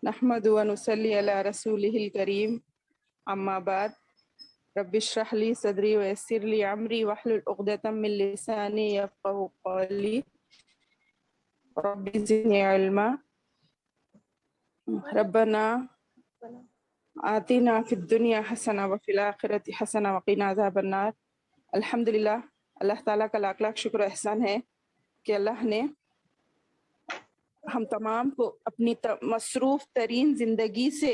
نحمد و نصلی علی رسولہ الکریم اما بعد رب اشرح لی صدری ویسر لی امری واحلل عقدۃ من لسانی یفقهوا قولی رب زدنی علما ربنا آتنا فی الدنیا حسنہ وفی الآخرۃ حسنہ وقنا عذاب النار۔ الحمدللہ، اللہ تعالیٰ کا لاکھ لاکھ شکر و احسان ہے کہ اللہ نے ہم تمام کو اپنی مصروف ترین زندگی سے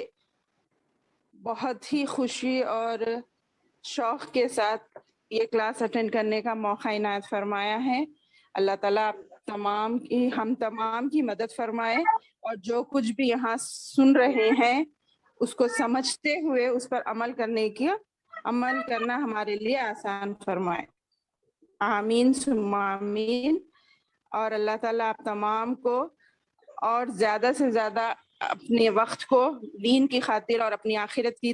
بہت ہی خوشی اور شوق کے ساتھ یہ کلاس اٹینڈ کرنے کا موقع عنایت فرمایا ہے۔ اللہ تعالیٰ ہم تمام کی مدد فرمائے اور جو کچھ بھی یہاں سن رہے ہیں اس کو سمجھتے ہوئے اس پر عمل کرنا ہمارے لیے آسان فرمائے، آمین ثم آمین۔ اور اللہ تعالیٰ آپ تمام کو اور زیادہ سے زیادہ اپنے وقت کو دین کی خاطر اور اپنی آخرت کی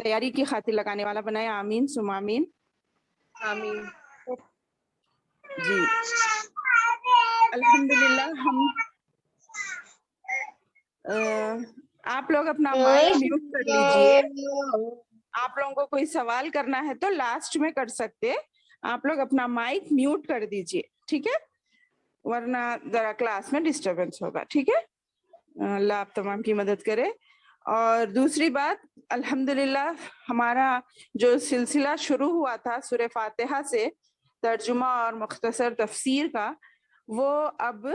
تیاری کی خاطر لگانے والا بنائے، آمین ثم آمین۔ آمین۔ جی الحمدللہ ہم آپ لوگ اپنا مائک میوٹ کر لیجئے۔ آپ لوگوں کو کوئی سوال کرنا ہے تو لاسٹ میں کر سکتے، آپ لوگ اپنا مائک میوٹ کر دیجئے، ٹھیک ہے، ورنہ ذرا کلاس میں ڈسٹربنس ہوگا، ٹھیک ہے۔ اللہ آپ تمام کی مدد کرے۔ اور دوسری بات، الحمدللہ ہمارا جو سلسلہ شروع ہوا تھا سورہ فاتحہ سے ترجمہ اور مختصر تفسیر کا، وہ اب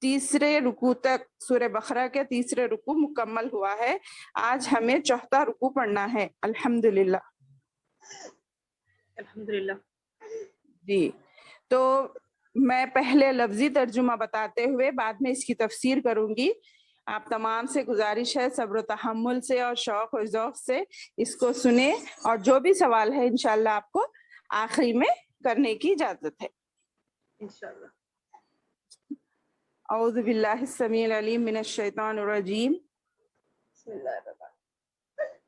تیسرے رکوع تک سورہ بقرہ کے تیسرے رکوع مکمل ہوا ہے۔ آج ہمیں چوتھا رکوع پڑھنا ہے، الحمدللہ۔ الحمدللہ۔ جی تو میں پہلے لفظی ترجمہ بتاتے ہوئے بعد میں اس کی تفسیر کروں گی۔ آپ تمام سے گزارش ہے صبر و تحمل سے اور شوق و ذوق سے اس کو سنیں، اور جو بھی سوال ہے انشاءاللہ آپ کو آخری میں کرنے کی اجازت ہے انشاءاللہ۔ اعوذ باللہ السمیع العلیم من الشیطان الرجیم۔ بسم اللہ الرحمن الرحیم۔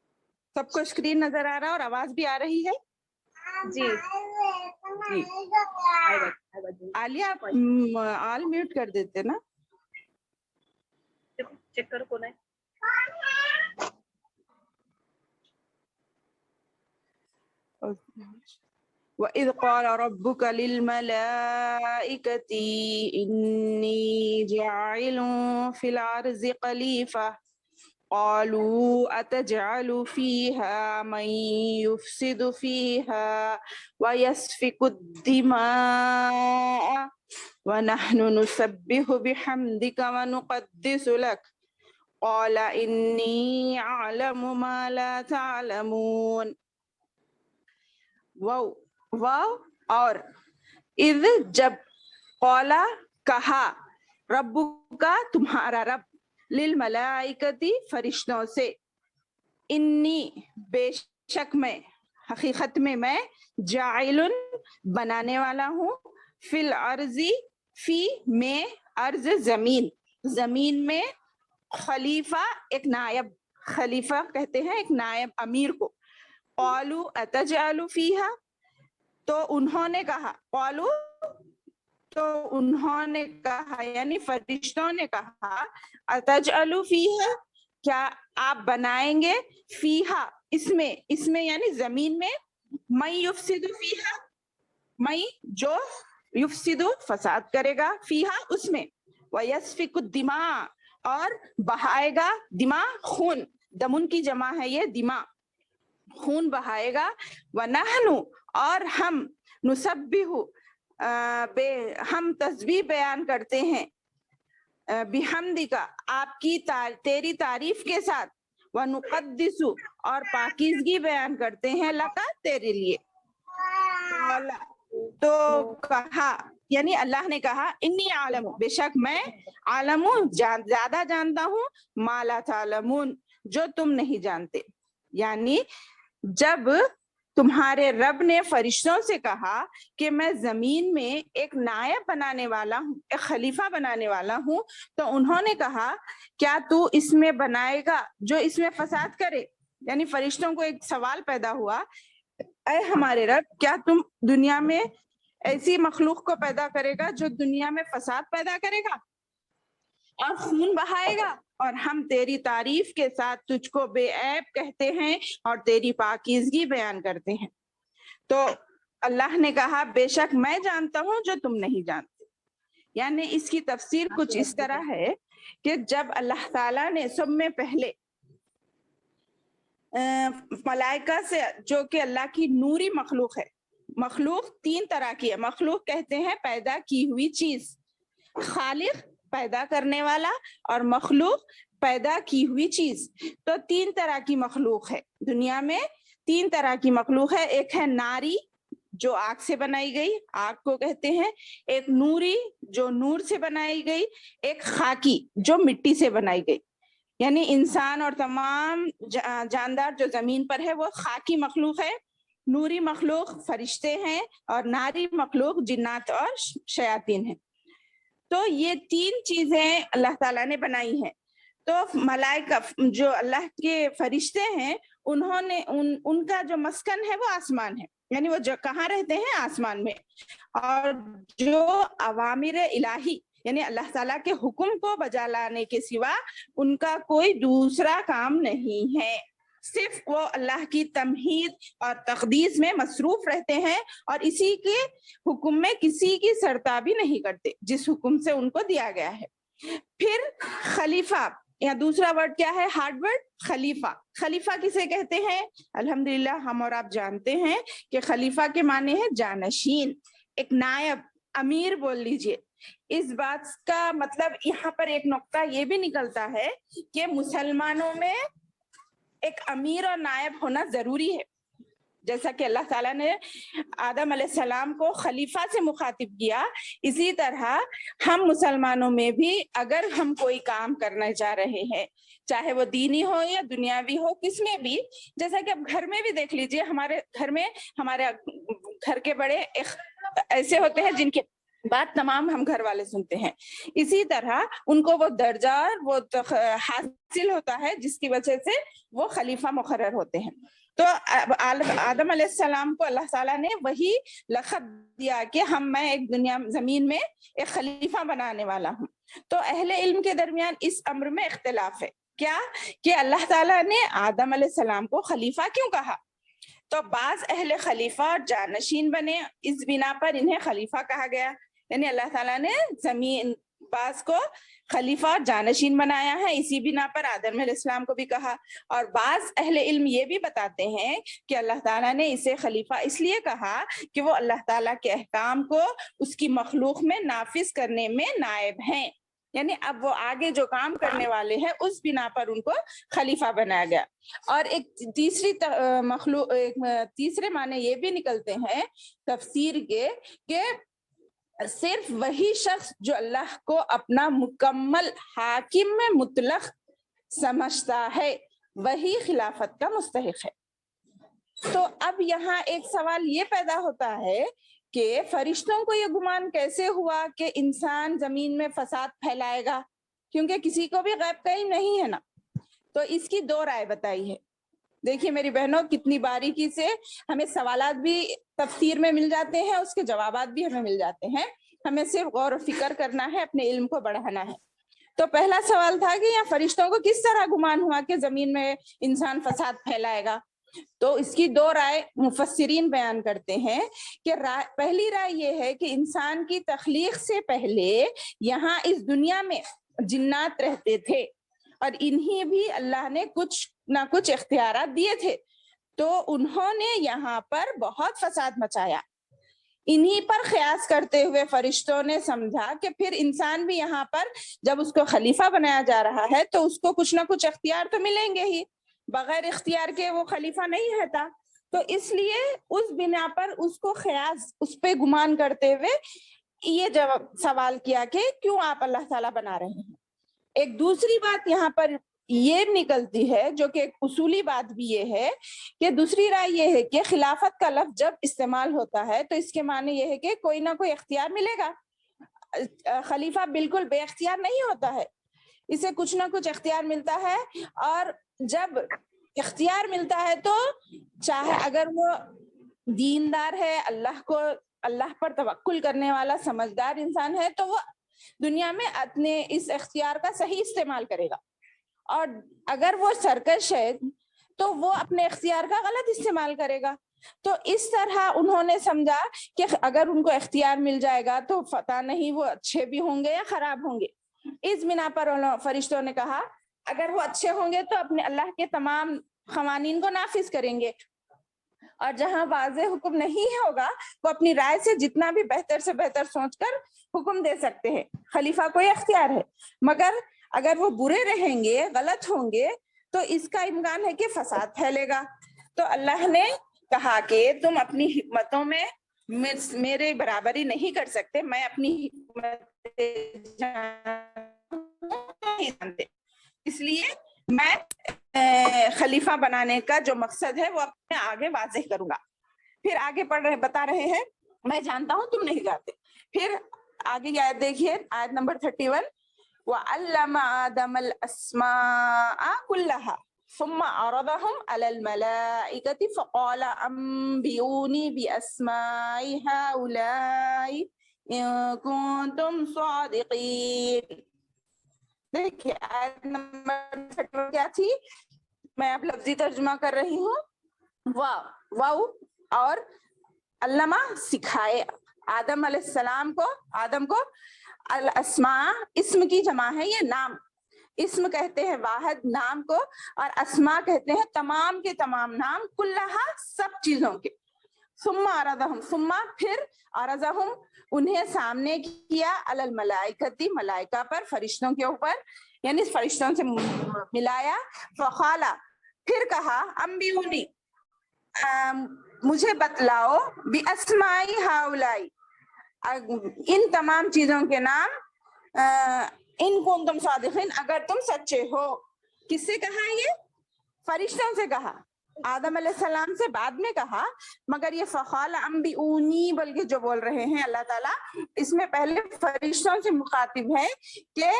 سب کو اسکرین نظر آ رہا ہے اور آواز بھی آ رہی ہے؟ جی جی عالیہ آپ آل میوٹ کر دیتے نا۔ چیک کرو کون ہے۔ وَإِذْ قَالَ رَبُّكَ لِلْمَلَائِكَةِ إِنِّي جَاعِلٌ فِي الْأَرْضِ خَلِيفَةً قَالُوا أَتَجْعَلُ فِيهَا مَن يُفْسِدُ فِيهَا وَيَسْفِكُ الدِّمَاءَ وَنَحْنُ نُسَبِّحُ بِحَمْدِكَ وَنُقَدِّسُ لَكَ قَالَ إِنِّي أَعْلَمُ مَا لَا تَعْلَمُونَ۔ واو اور اذ جب، قولا کہا، رب کا تمہارا رب، للملائکتی فرشتوں سے، انی بے شک میں، حقیقت میں جاعل بنانے والا ہوں، فی الارض فی میں ارض زمین میں، خلیفہ ایک نائب، خلیفہ کہتے ہیں ایک نائب امیر کو۔ قالوا اتجعل فیہا، تو انہوں نے کہا، قالوا تو انہوں نے کہا یعنی فرشتوں نے کہا، اتجعل فیہا کیا آپ بنائیں گے، فیہا اس میں یعنی زمین میں، من یفسد فیہا من جو یفسد فساد کرے گا، فیہا اس میں، ویسفک الدماء اور بہائے گا، دماء خون، دمن کی جمع ہے یہ دماء، خون بہائے گا، وَنَحْنُ اور ہم، نُسَبِّحُ ہم تسبیح بیان کرتے ہیں، بِحَمْدِکَ آپ کی تیری تعریف کے ساتھ، وَنُقَدِّسُ اور پاکیزگی بیان کرتے ہیں، لَکَ تیرے لیے۔ تو کہا یعنی اللہ نے کہا، انی عالم بے شک میں، عالم زیادہ جانتا ہوں، ما لا تعلمون جو تم نہیں جانتے۔ یعنی جب تمہارے رب نے فرشتوں سے کہا کہ میں زمین میں ایک نائب بنانے والا ہوں، ایک خلیفہ بنانے والا ہوں، تو انہوں نے کہا کیا تو اس میں بنائے گا جو اس میں فساد کرے؟ یعنی فرشتوں کو ایک سوال پیدا ہوا، اے ہمارے رب کیا تم دنیا میں ایسی مخلوق کو پیدا کرے گا جو دنیا میں فساد پیدا کرے گا؟ اور خون بہائے گا، اور ہم تیری تعریف کے ساتھ تجھ کو بے عیب کہتے ہیں اور تیری پاکیزگی بیان کرتے ہیں۔ تو اللہ نے کہا بے شک میں جانتا ہوں جو تم نہیں جانتے۔ یعنی اس کی تفسیر کچھ اس طرح ہے کہ جب اللہ تعالیٰ نے سب میں پہلے ملائکہ سے، جو کہ اللہ کی نوری مخلوق ہے، مخلوق تین طرح کی ہے، مخلوق کہتے ہیں پیدا کی ہوئی چیز، خالق پیدا کرنے والا، اور مخلوق پیدا کی ہوئی چیز۔ تو تین طرح کی مخلوق ہے دنیا میں، تین طرح کی مخلوق ہے۔ ایک ہے ناری جو آگ سے بنائی گئی، آگ کو کہتے ہیں، ایک نوری جو نور سے بنائی گئی، ایک خاکی جو مٹی سے بنائی گئی۔ یعنی انسان اور تمام جاندار جو زمین پر ہے وہ خاکی مخلوق ہے، نوری مخلوق فرشتے ہیں، اور ناری مخلوق جنات اور شیاطین ہیں۔ تو یہ تین چیزیں اللہ تعالیٰ نے بنائی ہیں۔ تو ملائکہ جو اللہ کے فرشتے ہیں، انہوں نے ان کا جو مسکن ہے وہ آسمان ہے، یعنی وہ جو کہاں رہتے ہیں؟ آسمان میں۔ اور جو اوامر الہی یعنی اللہ تعالیٰ کے حکم کو بجا لانے کے سوا ان کا کوئی دوسرا کام نہیں ہے، صرف وہ اللہ کی تمہید اور تقدیس میں مصروف رہتے ہیں، اور اسی کے حکم میں کسی کی سرتابی نہیں کرتے جس حکم سے ان کو دیا گیا ہے۔ پھر خلیفہ، یا دوسرا ورڈ کیا ہے؟ ہارڈ ورڈ خلیفہ۔ خلیفہ کسے کہتے ہیں؟ الحمدللہ ہم اور آپ جانتے ہیں کہ خلیفہ کے معنی ہے جانشین، ایک نائب، امیر بول لیجئے۔ اس بات کا مطلب یہاں پر ایک نقطہ یہ بھی نکلتا ہے کہ مسلمانوں میں ایک امیر اور نائب ہونا ضروری ہے۔ جیسا کہ اللہ تعالیٰ نے آدم علیہ السلام کو خلیفہ سے مخاطب کیا، اسی طرح ہم مسلمانوں میں بھی اگر ہم کوئی کام کرنا چاہ رہے ہیں، چاہے وہ دینی ہو یا دنیاوی ہو، کس میں بھی، جیسا کہ اب گھر میں بھی دیکھ لیجئے، ہمارے گھر میں ہمارے گھر کے بڑے ایسے ہوتے ہیں جن کے بات تمام ہم گھر والے سنتے ہیں، اسی طرح ان کو وہ درجہ وہ حاصل ہوتا ہے جس کی وجہ سے وہ خلیفہ مقرر ہوتے ہیں۔ تو آدم علیہ السلام کو اللہ تعالیٰ نے وہی لقب دیا کہ میں ایک دنیا زمین میں ایک خلیفہ بنانے والا ہوں۔ تو اہل علم کے درمیان اس امر میں اختلاف ہے، کیا کہ اللہ تعالیٰ نے آدم علیہ السلام کو خلیفہ کیوں کہا؟ تو بعض اہل خلیفہ اور جانشین بنے، اس بنا پر انہیں خلیفہ کہا گیا، یعنی اللہ تعالیٰ نے زمین بعض کو خلیفہ اور جانشین بنایا ہے، اسی بنا پر آدم علیہ السلام کو بھی کہا۔ اور بعض اہل علم یہ بھی بتاتے ہیں کہ اللہ تعالیٰ نے اسے خلیفہ اس لیے کہا کہ وہ اللہ تعالیٰ کے احکام کو اس کی مخلوق میں نافذ کرنے میں نائب ہیں، یعنی اب وہ آگے جو کام کرنے والے ہیں اس بنا پر ان کو خلیفہ بنایا گیا۔ اور ایک تیسرے معنی یہ بھی نکلتے ہیں تفسیر کے کہ صرف وہی شخص جو اللہ کو اپنا مکمل حاکم میں مطلق سمجھتا ہے وہی خلافت کا مستحق ہے۔ تو اب یہاں ایک سوال یہ پیدا ہوتا ہے کہ فرشتوں کو یہ گمان کیسے ہوا کہ انسان زمین میں فساد پھیلائے گا، کیونکہ کسی کو بھی غیب کا علم نہیں ہے نا۔ تو اس کی دو رائے بتائی ہے۔ دیکھیے میری بہنوں، کتنی باریکی سے ہمیں سوالات بھی تفسیر میں مل جاتے ہیں، اس کے جوابات بھی ہمیں مل جاتے ہیں، ہمیں صرف غور و فکر کرنا ہے، اپنے علم کو بڑھانا ہے۔ تو پہلا سوال تھا کہ یہ فرشتوں کو کس طرح گمان ہوا کہ زمین میں انسان فساد پھیلائے گا؟ تو اس کی دو رائے مفسرین بیان کرتے ہیں کہ پہلی رائے یہ ہے کہ انسان کی تخلیق سے پہلے یہاں اس دنیا میں جنات رہتے تھے، اور انہی بھی اللہ نے کچھ نہ کچھ اختیارات دیے تھے، تو انہوں نے یہاں پر بہت فساد مچایا۔ انہی پر قیاس کرتے ہوئے فرشتوں نے سمجھا کہ پھر انسان بھی یہاں پر جب اس کو خلیفہ بنایا جا رہا ہے تو اس کو کچھ نہ کچھ اختیار تو ملیں گے ہی، بغیر اختیار کے وہ خلیفہ نہیں رہتا۔ تو اس لیے اس بنا پر اس کو قیاس، اس پہ گمان کرتے ہوئے یہ جواب سوال کیا کہ کیوں آپ اللہ تعالیٰ بنا رہے ہیں۔ ایک دوسری بات یہاں پر یہ نکلتی ہے، جو کہ ایک اصولی بات بھی یہ ہے کہ دوسری رائے یہ ہے کہ خلافت کا لفظ جب استعمال ہوتا ہے تو اس کے معنی یہ ہے کہ کوئی نہ کوئی اختیار ملے گا۔ خلیفہ بالکل بے اختیار نہیں ہوتا ہے، اسے کچھ نہ کچھ اختیار ملتا ہے، اور جب اختیار ملتا ہے تو چاہے اگر وہ دیندار ہے، اللہ پر توکل کرنے والا سمجھدار انسان ہے، تو وہ دنیا میں اپنے اس اختیار کا صحیح استعمال کرے گا، اور اگر وہ سرکش ہے تو وہ اپنے اختیار کا غلط استعمال کرے گا. تو اس طرح انہوں نے سمجھا کہ اگر ان کو اختیار مل جائے گا تو پتہ نہیں وہ اچھے بھی ہوں گے یا خراب ہوں گے. اس بنا پر فرشتوں نے کہا اگر وہ اچھے ہوں گے تو اپنے اللہ کے تمام قوانین کو نافذ کریں گے، اور جہاں واضح حکم نہیں ہوگا وہ اپنی رائے سے جتنا بھی بہتر سے بہتر سوچ کر حکم دے سکتے ہیں. خلیفہ کو یہ اختیار ہے، مگر اگر وہ برے رہیں گے، غلط ہوں گے، تو اس کا امکان ہے کہ فساد پھیلے گا. تو اللہ نے کہا کہ تم اپنی حکمتوں میں میرے برابری نہیں کر سکتے، میں اپنی حکمت جانتے، اس لیے میں خلیفہ بنانے کا جو مقصد ہے وہ اپنے آگے واضح کروں گا. پھر آگے بتا رہے ہیں میں جانتا ہوں تم نہیں جانتے. پھر آگے کی آیت دیکھیے، آیت نمبر 31. وَعَلَّمَ آدَمَ الْأَسْمَاءَ كُلَّهَا ثُمَّ عَرَضَهُمْ عَلَى الْمَلَائِكَةِ فَقَالَ أَنْبِئُونِي بِأَسْمَاءِ هَؤُلَاءِ إِن كُنتُمْ صَادِقِينَ. دیکھیے آیت نمبر 31 کیا تھی، میں اب لفظی ترجمہ کر رہی ہوں. واو اور علامہ سکھائے آدم علیہ السلام کو، آدم کو الاسماء اسم کی جمع ہے، یہ نام. اسم کہتے ہیں واحد نام کو، اور اسماء کہتے ہیں تمام کے تمام نام، کلہا سب چیزوں کے. ثم عرضہم، ثم پھر عرضہم انہیں سامنے کیا، علی الملائکتی ملائکہ پر، فرشتوں کے اوپر، یعنی فرشتوں سے ملایا. فقال پھر کہا انبئونی مجھے بتلاؤ، باسماء ہؤلاء ان تمام چیزوں کے نام، ان کنتم صادقین اگر تم سچے ہو. کس سے کہا؟ یہ فرشتوں سے کہا، آدم علیہ السلام سے بعد میں کہا، مگر یہ فقال انبئونی بلکہ جو بول رہے ہیں اللہ تعالیٰ، اس میں پہلے فرشتوں سے مخاطب ہے کہ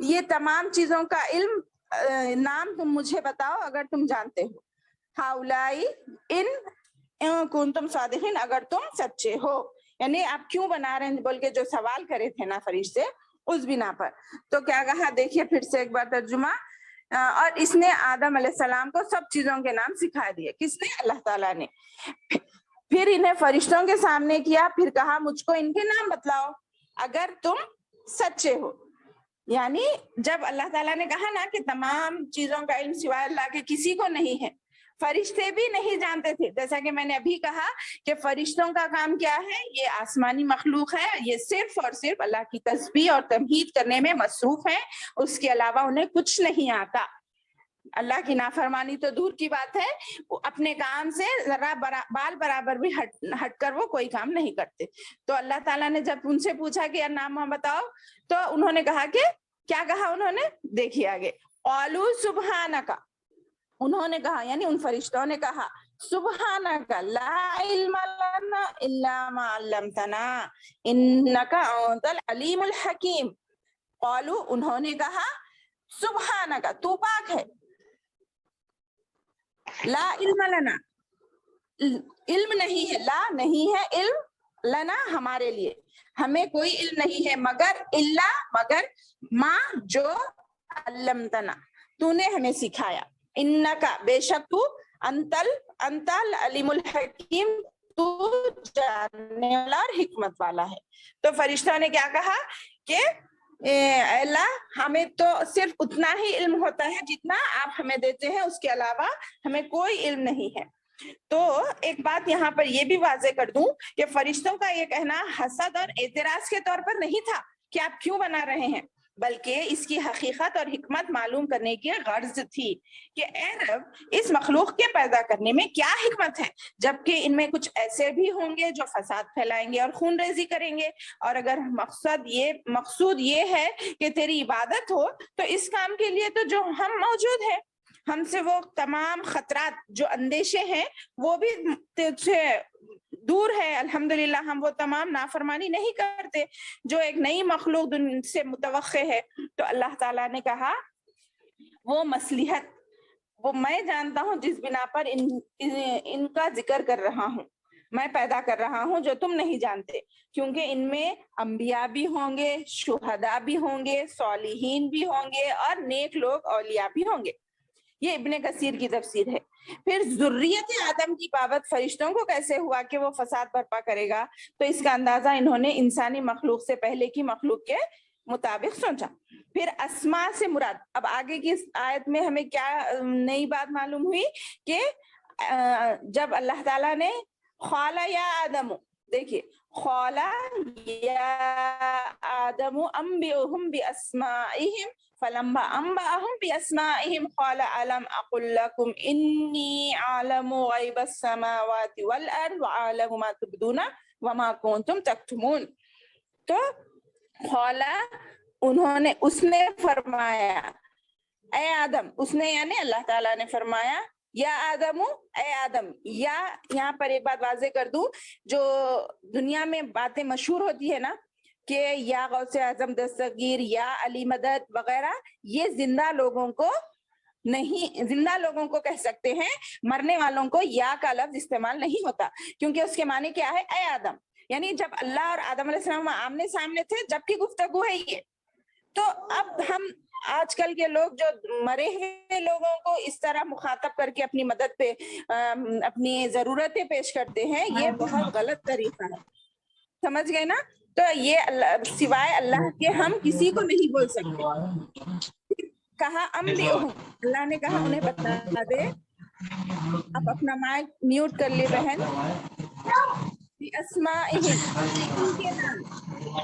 یہ تمام چیزوں کا علم، نام تم مجھے بتاؤ اگر تم جانتے ہو. ہاؤلائی ان کنتم صادقین اگر تم سچے ہو، یعنی آپ کیوں بنا رہے ہیں بول کے جو سوال کرے تھے نا فرشتے، اس بنا پر. تو کیا کہا دیکھیے پھر سے ایک بار ترجمہ. اور اس نے آدم علیہ السلام کو سب چیزوں کے نام سکھا دیے. کس نے؟ اللہ تعالیٰ نے. پھر انہیں فرشتوں کے سامنے کیا، پھر کہا مجھ کو ان کے نام بتلاؤ اگر تم سچے ہو. یعنی جب اللہ تعالیٰ نے کہا نا کہ تمام چیزوں کا علم سوائے اللہ کے کسی کو نہیں ہے، فرشتے بھی نہیں جانتے تھے. جیسا کہ میں نے ابھی کہا کہ فرشتوں کا کام کیا ہے، یہ آسمانی مخلوق ہے، یہ صرف اور صرف اللہ کی تسبیح اور تمجید کرنے میں مصروف ہیں، اس کے علاوہ انہیں کچھ نہیں آتا. اللہ کی نافرمانی تو دور کی بات ہے، وہ اپنے کام سے ذرا بال برابر بھی ہٹ کر وہ کوئی کام نہیں کرتے. تو اللہ تعالیٰ نے جب ان سے پوچھا کہ نام بتاؤ، تو انہوں نے کہا کہ کیا کہا انہوں نے؟ دیکھیے آگے، قالوا سبحانک، انہوں نے کہا یعنی ان فرشتوں نے کہا سبحانک لا علم لنا الا ما علمتنا انک انت العلیم الحکیم. قالوا انہوں نے کہا سبحانک تو پاک ہے، لا علم لنا علم نہیں ہے، لا نہیں ہے، علم لنا ہمارے لیے، ہمیں کوئی علم نہیں ہے، مگر الا مگر ما جو علمتنا تو نے ہمیں سکھایا، انکا بے شک تو انت العلیم الحکیم تو جاننے والا اور حکمت والا ہے. تو فرشتوں نے کیا کہا کہ اللہ ہمیں تو صرف اتنا ہی علم ہوتا ہے جتنا آپ ہمیں دیتے ہیں، اس کے علاوہ ہمیں کوئی علم نہیں ہے. تو ایک بات یہاں پر یہ بھی واضح کر دوں کہ فرشتوں کا یہ کہنا حسد اور اعتراض کے طور پر نہیں تھا کہ آپ کیوں بنا رہے ہیں، بلکہ اس کی حقیقت اور حکمت معلوم کرنے کی غرض تھی کہ اے رب اس مخلوق کے پیدا کرنے میں کیا حکمت ہے، جبکہ ان میں کچھ ایسے بھی ہوں گے جو فساد پھیلائیں گے اور خون ریزی کریں گے، اور اگر مقصود یہ ہے کہ تیری عبادت ہو تو اس کام کے لیے تو جو ہم موجود ہیں، ہم سے وہ تمام خطرات جو اندیشے ہیں وہ بھی سے دور ہے. الحمدللہ ہم وہ تمام نافرمانی نہیں کرتے جو ایک نئی مخلوق سے متوقع ہے. تو اللہ تعالیٰ نے کہا وہ مصلحت وہ میں جانتا ہوں جس بنا پر ان کا ذکر کر رہا ہوں. میں پیدا کر رہا ہوں جو تم نہیں جانتے، کیونکہ ان میں انبیاء بھی ہوں گے، شہداء بھی ہوں گے، صالحین بھی ہوں گے اور نیک لوگ اولیاء بھی ہوں گے۔ یہ ابن کثیر کی تفسیر ہے۔ پھر ذریت آدم کی بابت فرشتوں کو کیسے ہوا کہ وہ فساد برپا کرے گا، تو اس کا اندازہ انہوں نے انسانی مخلوق سے پہلے کی مخلوق کے مطابق سوچا۔ پھر اسماء سے مراد، اب آگے کی آیت میں ہمیں کیا نئی بات معلوم ہوئی کہ جب اللہ تعالیٰ نے قال یا آدم، دیکھیے قال یا آدم انبئهم باسمائهم فلما انبأهم باسمائهم قال الم اقل لكم انی اعلم غیب السماوات والارض واعلم ما تبدون وما کنتم تکتمون۔ تو قال انہوں نے، اس نے فرمایا، اے آدم، اس نے یعنی اللہ تعالیٰ نے فرمایا، یا آدم، اے آدم، یا یہاں پر ایک بات واضح کر دوں، جو دنیا میں باتیں مشہور ہوتی ہے نا کہ یا غوث اعظم دستگیر، یا علی مدد وغیرہ، یہ زندہ لوگوں کو نہیں، زندہ لوگوں کو کہہ سکتے ہیں، مرنے والوں کو یا کا لفظ استعمال نہیں ہوتا، کیونکہ اس کے معنی کیا ہے، اے آدم، یعنی جب اللہ اور آدم علیہ السلام آمنے سامنے تھے، جب کی گفتگو ہے یہ۔ تو اب ہم آج کل کے لوگ جو مرے ہوئے لوگوں کو اس طرح مخاطب کر کے اپنی مدد پہ اپنی ضرورتیں پیش کرتے ہیں، یہ بہت غلط طریقہ ہے، سمجھ گئے نا؟ تو یہ سوائے اللہ کے ہم کسی کو نہیں بول سکتے۔ کہا انبئہم، اللہ نے کہا انہیں بتا دے۔ اب اپنا مائک میوٹ کر لے بہن۔ بِأَسْمَائِهِمْ، ان کے نام،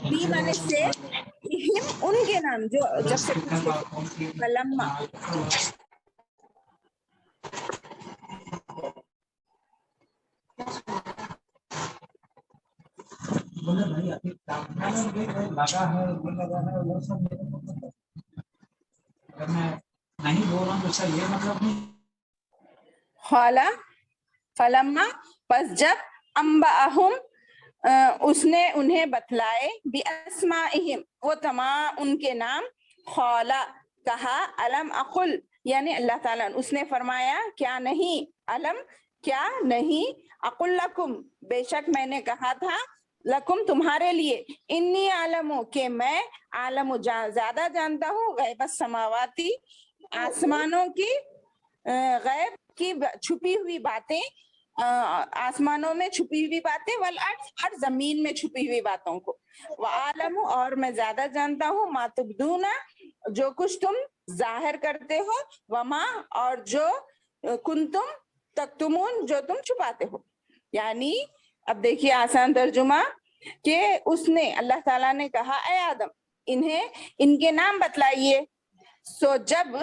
بی مانے سے، اہم ان کے نام جو جب سے پوچھے تھے، فلما، خالا فلما، پس جب، انبأہم، اس نے انہیں بتلائے، بِأَسْمَائِهِمْ، وہ تمام ان کے نام، خالا، کہا، الم اقل، یعنی اللہ تعالیٰ اس نے فرمایا کیا نہیں، الم کیا نہیں، اقل لکم، بے شک میں نے کہا تھا، لکم تمہارے لیے، انی عالم، کہ میں عالم زیادہ جانتا ہوں، غیب السماواتی، آسمانوں کی غیب کی چھپی ہوئی باتیں، آسمانوں میں چھپی ہوئی باتیں، والارض، اور زمین میں چھپی ہوئی باتوں کو، وعالم، اور میں زیادہ جانتا ہوں، ما تبدون، جو کچھ تم ظاہر کرتے ہو، وما، اور جو کنتم تکتمون، جو تم چھپاتے ہو۔ یعنی اب دیکھیے آسان ترجمہ کہ اس نے، اللہ تعالیٰ نے کہا اے آدم انہیں ان کے نام بتلائیے، سو جب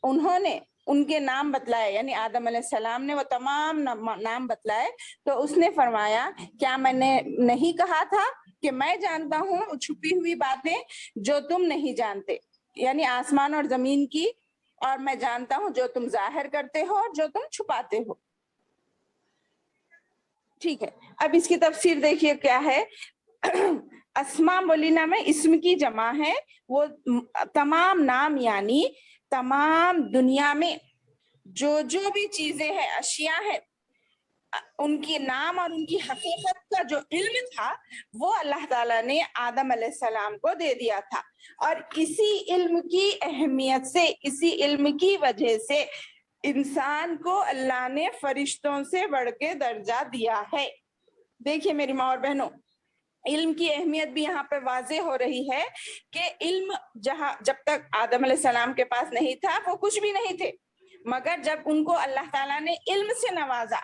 انہوں نے ان کے نام بتلائے، یعنی آدم علیہ السلام نے وہ تمام نام بتلائے، تو اس نے فرمایا کیا میں نے نہیں کہا تھا کہ میں جانتا ہوں چھپی ہوئی باتیں جو تم نہیں جانتے، یعنی آسمان اور زمین کی، اور میں جانتا ہوں جو تم ظاہر کرتے ہو اور جو تم چھپاتے ہو۔ ٹھیک ہے، اب اس کی تفسیر دیکھیے کیا ہے۔ اسماء مولینا میں اسم کی جمع ہے، وہ تمام نام، یعنی تمام دنیا میں جو بھی چیزیں ہیں، اشیاء ہیں، ان کی نام اور ان کی حقیقت کا جو علم تھا وہ اللہ تعالیٰ نے آدم علیہ السلام کو دے دیا تھا، اور اسی علم کی اہمیت سے، اسی علم کی وجہ سے انسان کو اللہ نے فرشتوں سے بڑھ کے درجہ دیا ہے۔ دیکھیے میری ماں اور بہنوں، علم کی اہمیت بھی یہاں پہ واضح ہو رہی ہے کہ علم جب تک آدم علیہ السلام کے پاس نہیں تھا وہ کچھ بھی نہیں تھے، مگر جب ان کو اللہ تعالیٰ نے علم سے نوازا،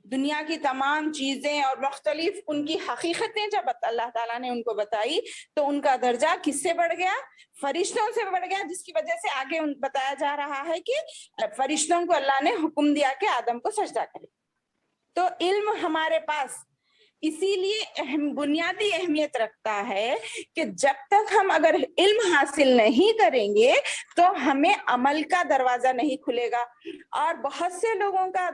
دنیا کی تمام چیزیں اور مختلف ان کی حقیقتیں جب اللہ تعالیٰ نے ان کو بتائی، تو ان کا درجہ کس سے بڑھ گیا؟ فرشتوں سے بڑھ گیا، جس کی وجہ سے آگے بتایا جا رہا ہے کہ فرشتوں کو اللہ نے حکم دیا کہ آدم کو سجدہ کرے۔ تو علم ہمارے پاس اسی لیے بنیادی اہمیت رکھتا ہے کہ جب تک ہم اگر علم حاصل نہیں کریں گے تو ہمیں عمل کا دروازہ نہیں کھلے گا، اور بہت سے لوگوں کا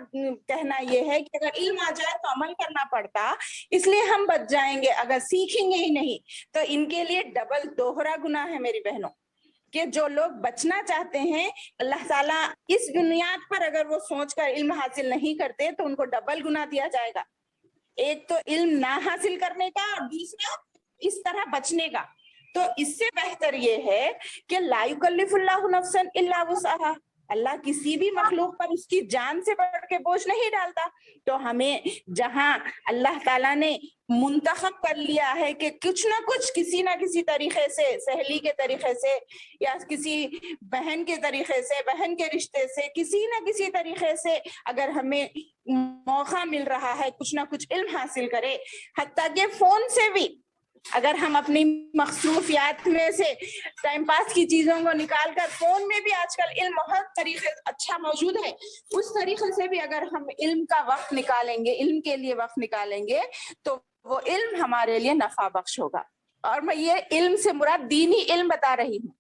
کہنا یہ ہے کہ اگر علم آ جائے تو عمل کرنا پڑتا، اس لیے ہم بچ جائیں گے، اگر سیکھیں گے ہی نہیں تو ان کے لیے ڈبل دوہرا گناہ ہے میری بہنوں، کہ جو لوگ بچنا چاہتے ہیں اللہ تعالیٰ اس بنیاد پر اگر وہ سوچ کر علم حاصل نہیں کرتے تو ان کو ڈبل گناہ دیا جائے گا۔ ایک تو علم نہ حاصل کرنے کا اور دوسرا اس طرح بچنے کا. تو اس سے بہتر یہ ہے کہ لا یکلف اللہ نفسا الا وسعها, اللہ کسی بھی مخلوق پر اس کی جان سے بڑھ کے بوجھ نہیں ڈالتا. تو ہمیں جہاں اللہ تعالیٰ نے منتخب کر لیا ہے کہ کچھ نہ کچھ کسی نہ کسی طریقے سے, سہیلی کے طریقے سے یا کسی بہن کے طریقے سے, بہن کے رشتے سے, کسی نہ کسی طریقے سے اگر ہمیں موقع مل رہا ہے کچھ نہ کچھ علم حاصل کرے, حتیٰ کہ فون سے بھی اگر ہم اپنی مصروفیات میں سے ٹائم پاس کی چیزوں کو نکال کر, فون میں بھی آج کل علم بہت طریقے اچھا موجود ہے, اس طریقے سے بھی اگر ہم علم کا وقت نکالیں گے, علم کے لیے وقت نکالیں گے تو وہ علم ہمارے لیے نفع بخش ہوگا. اور میں یہ علم سے مراد دینی علم بتا رہی ہوں,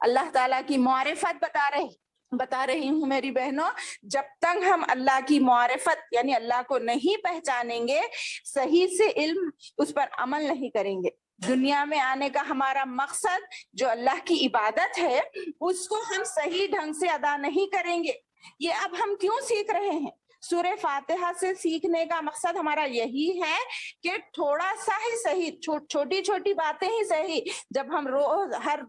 اللہ تعالیٰ کی معرفت بتا رہی ہوں میری بہنوں. جب تک ہم اللہ کی معرفت یعنی اللہ کو نہیں پہچانیں گے, صحیح سے علم اس پر عمل نہیں کریں گے, دنیا میں آنے کا ہمارا مقصد جو اللہ کی عبادت ہے اس کو ہم صحیح ڈھنگ سے ادا نہیں کریں گے. یہ اب ہم کیوں سیکھ رہے ہیں؟ سورہ فاتحہ سے سیکھنے کا مقصد ہمارا یہی ہے کہ تھوڑا سا ہی صحیح, چھوٹی چھوٹی باتیں ہی صحیح, جب ہم روز ہر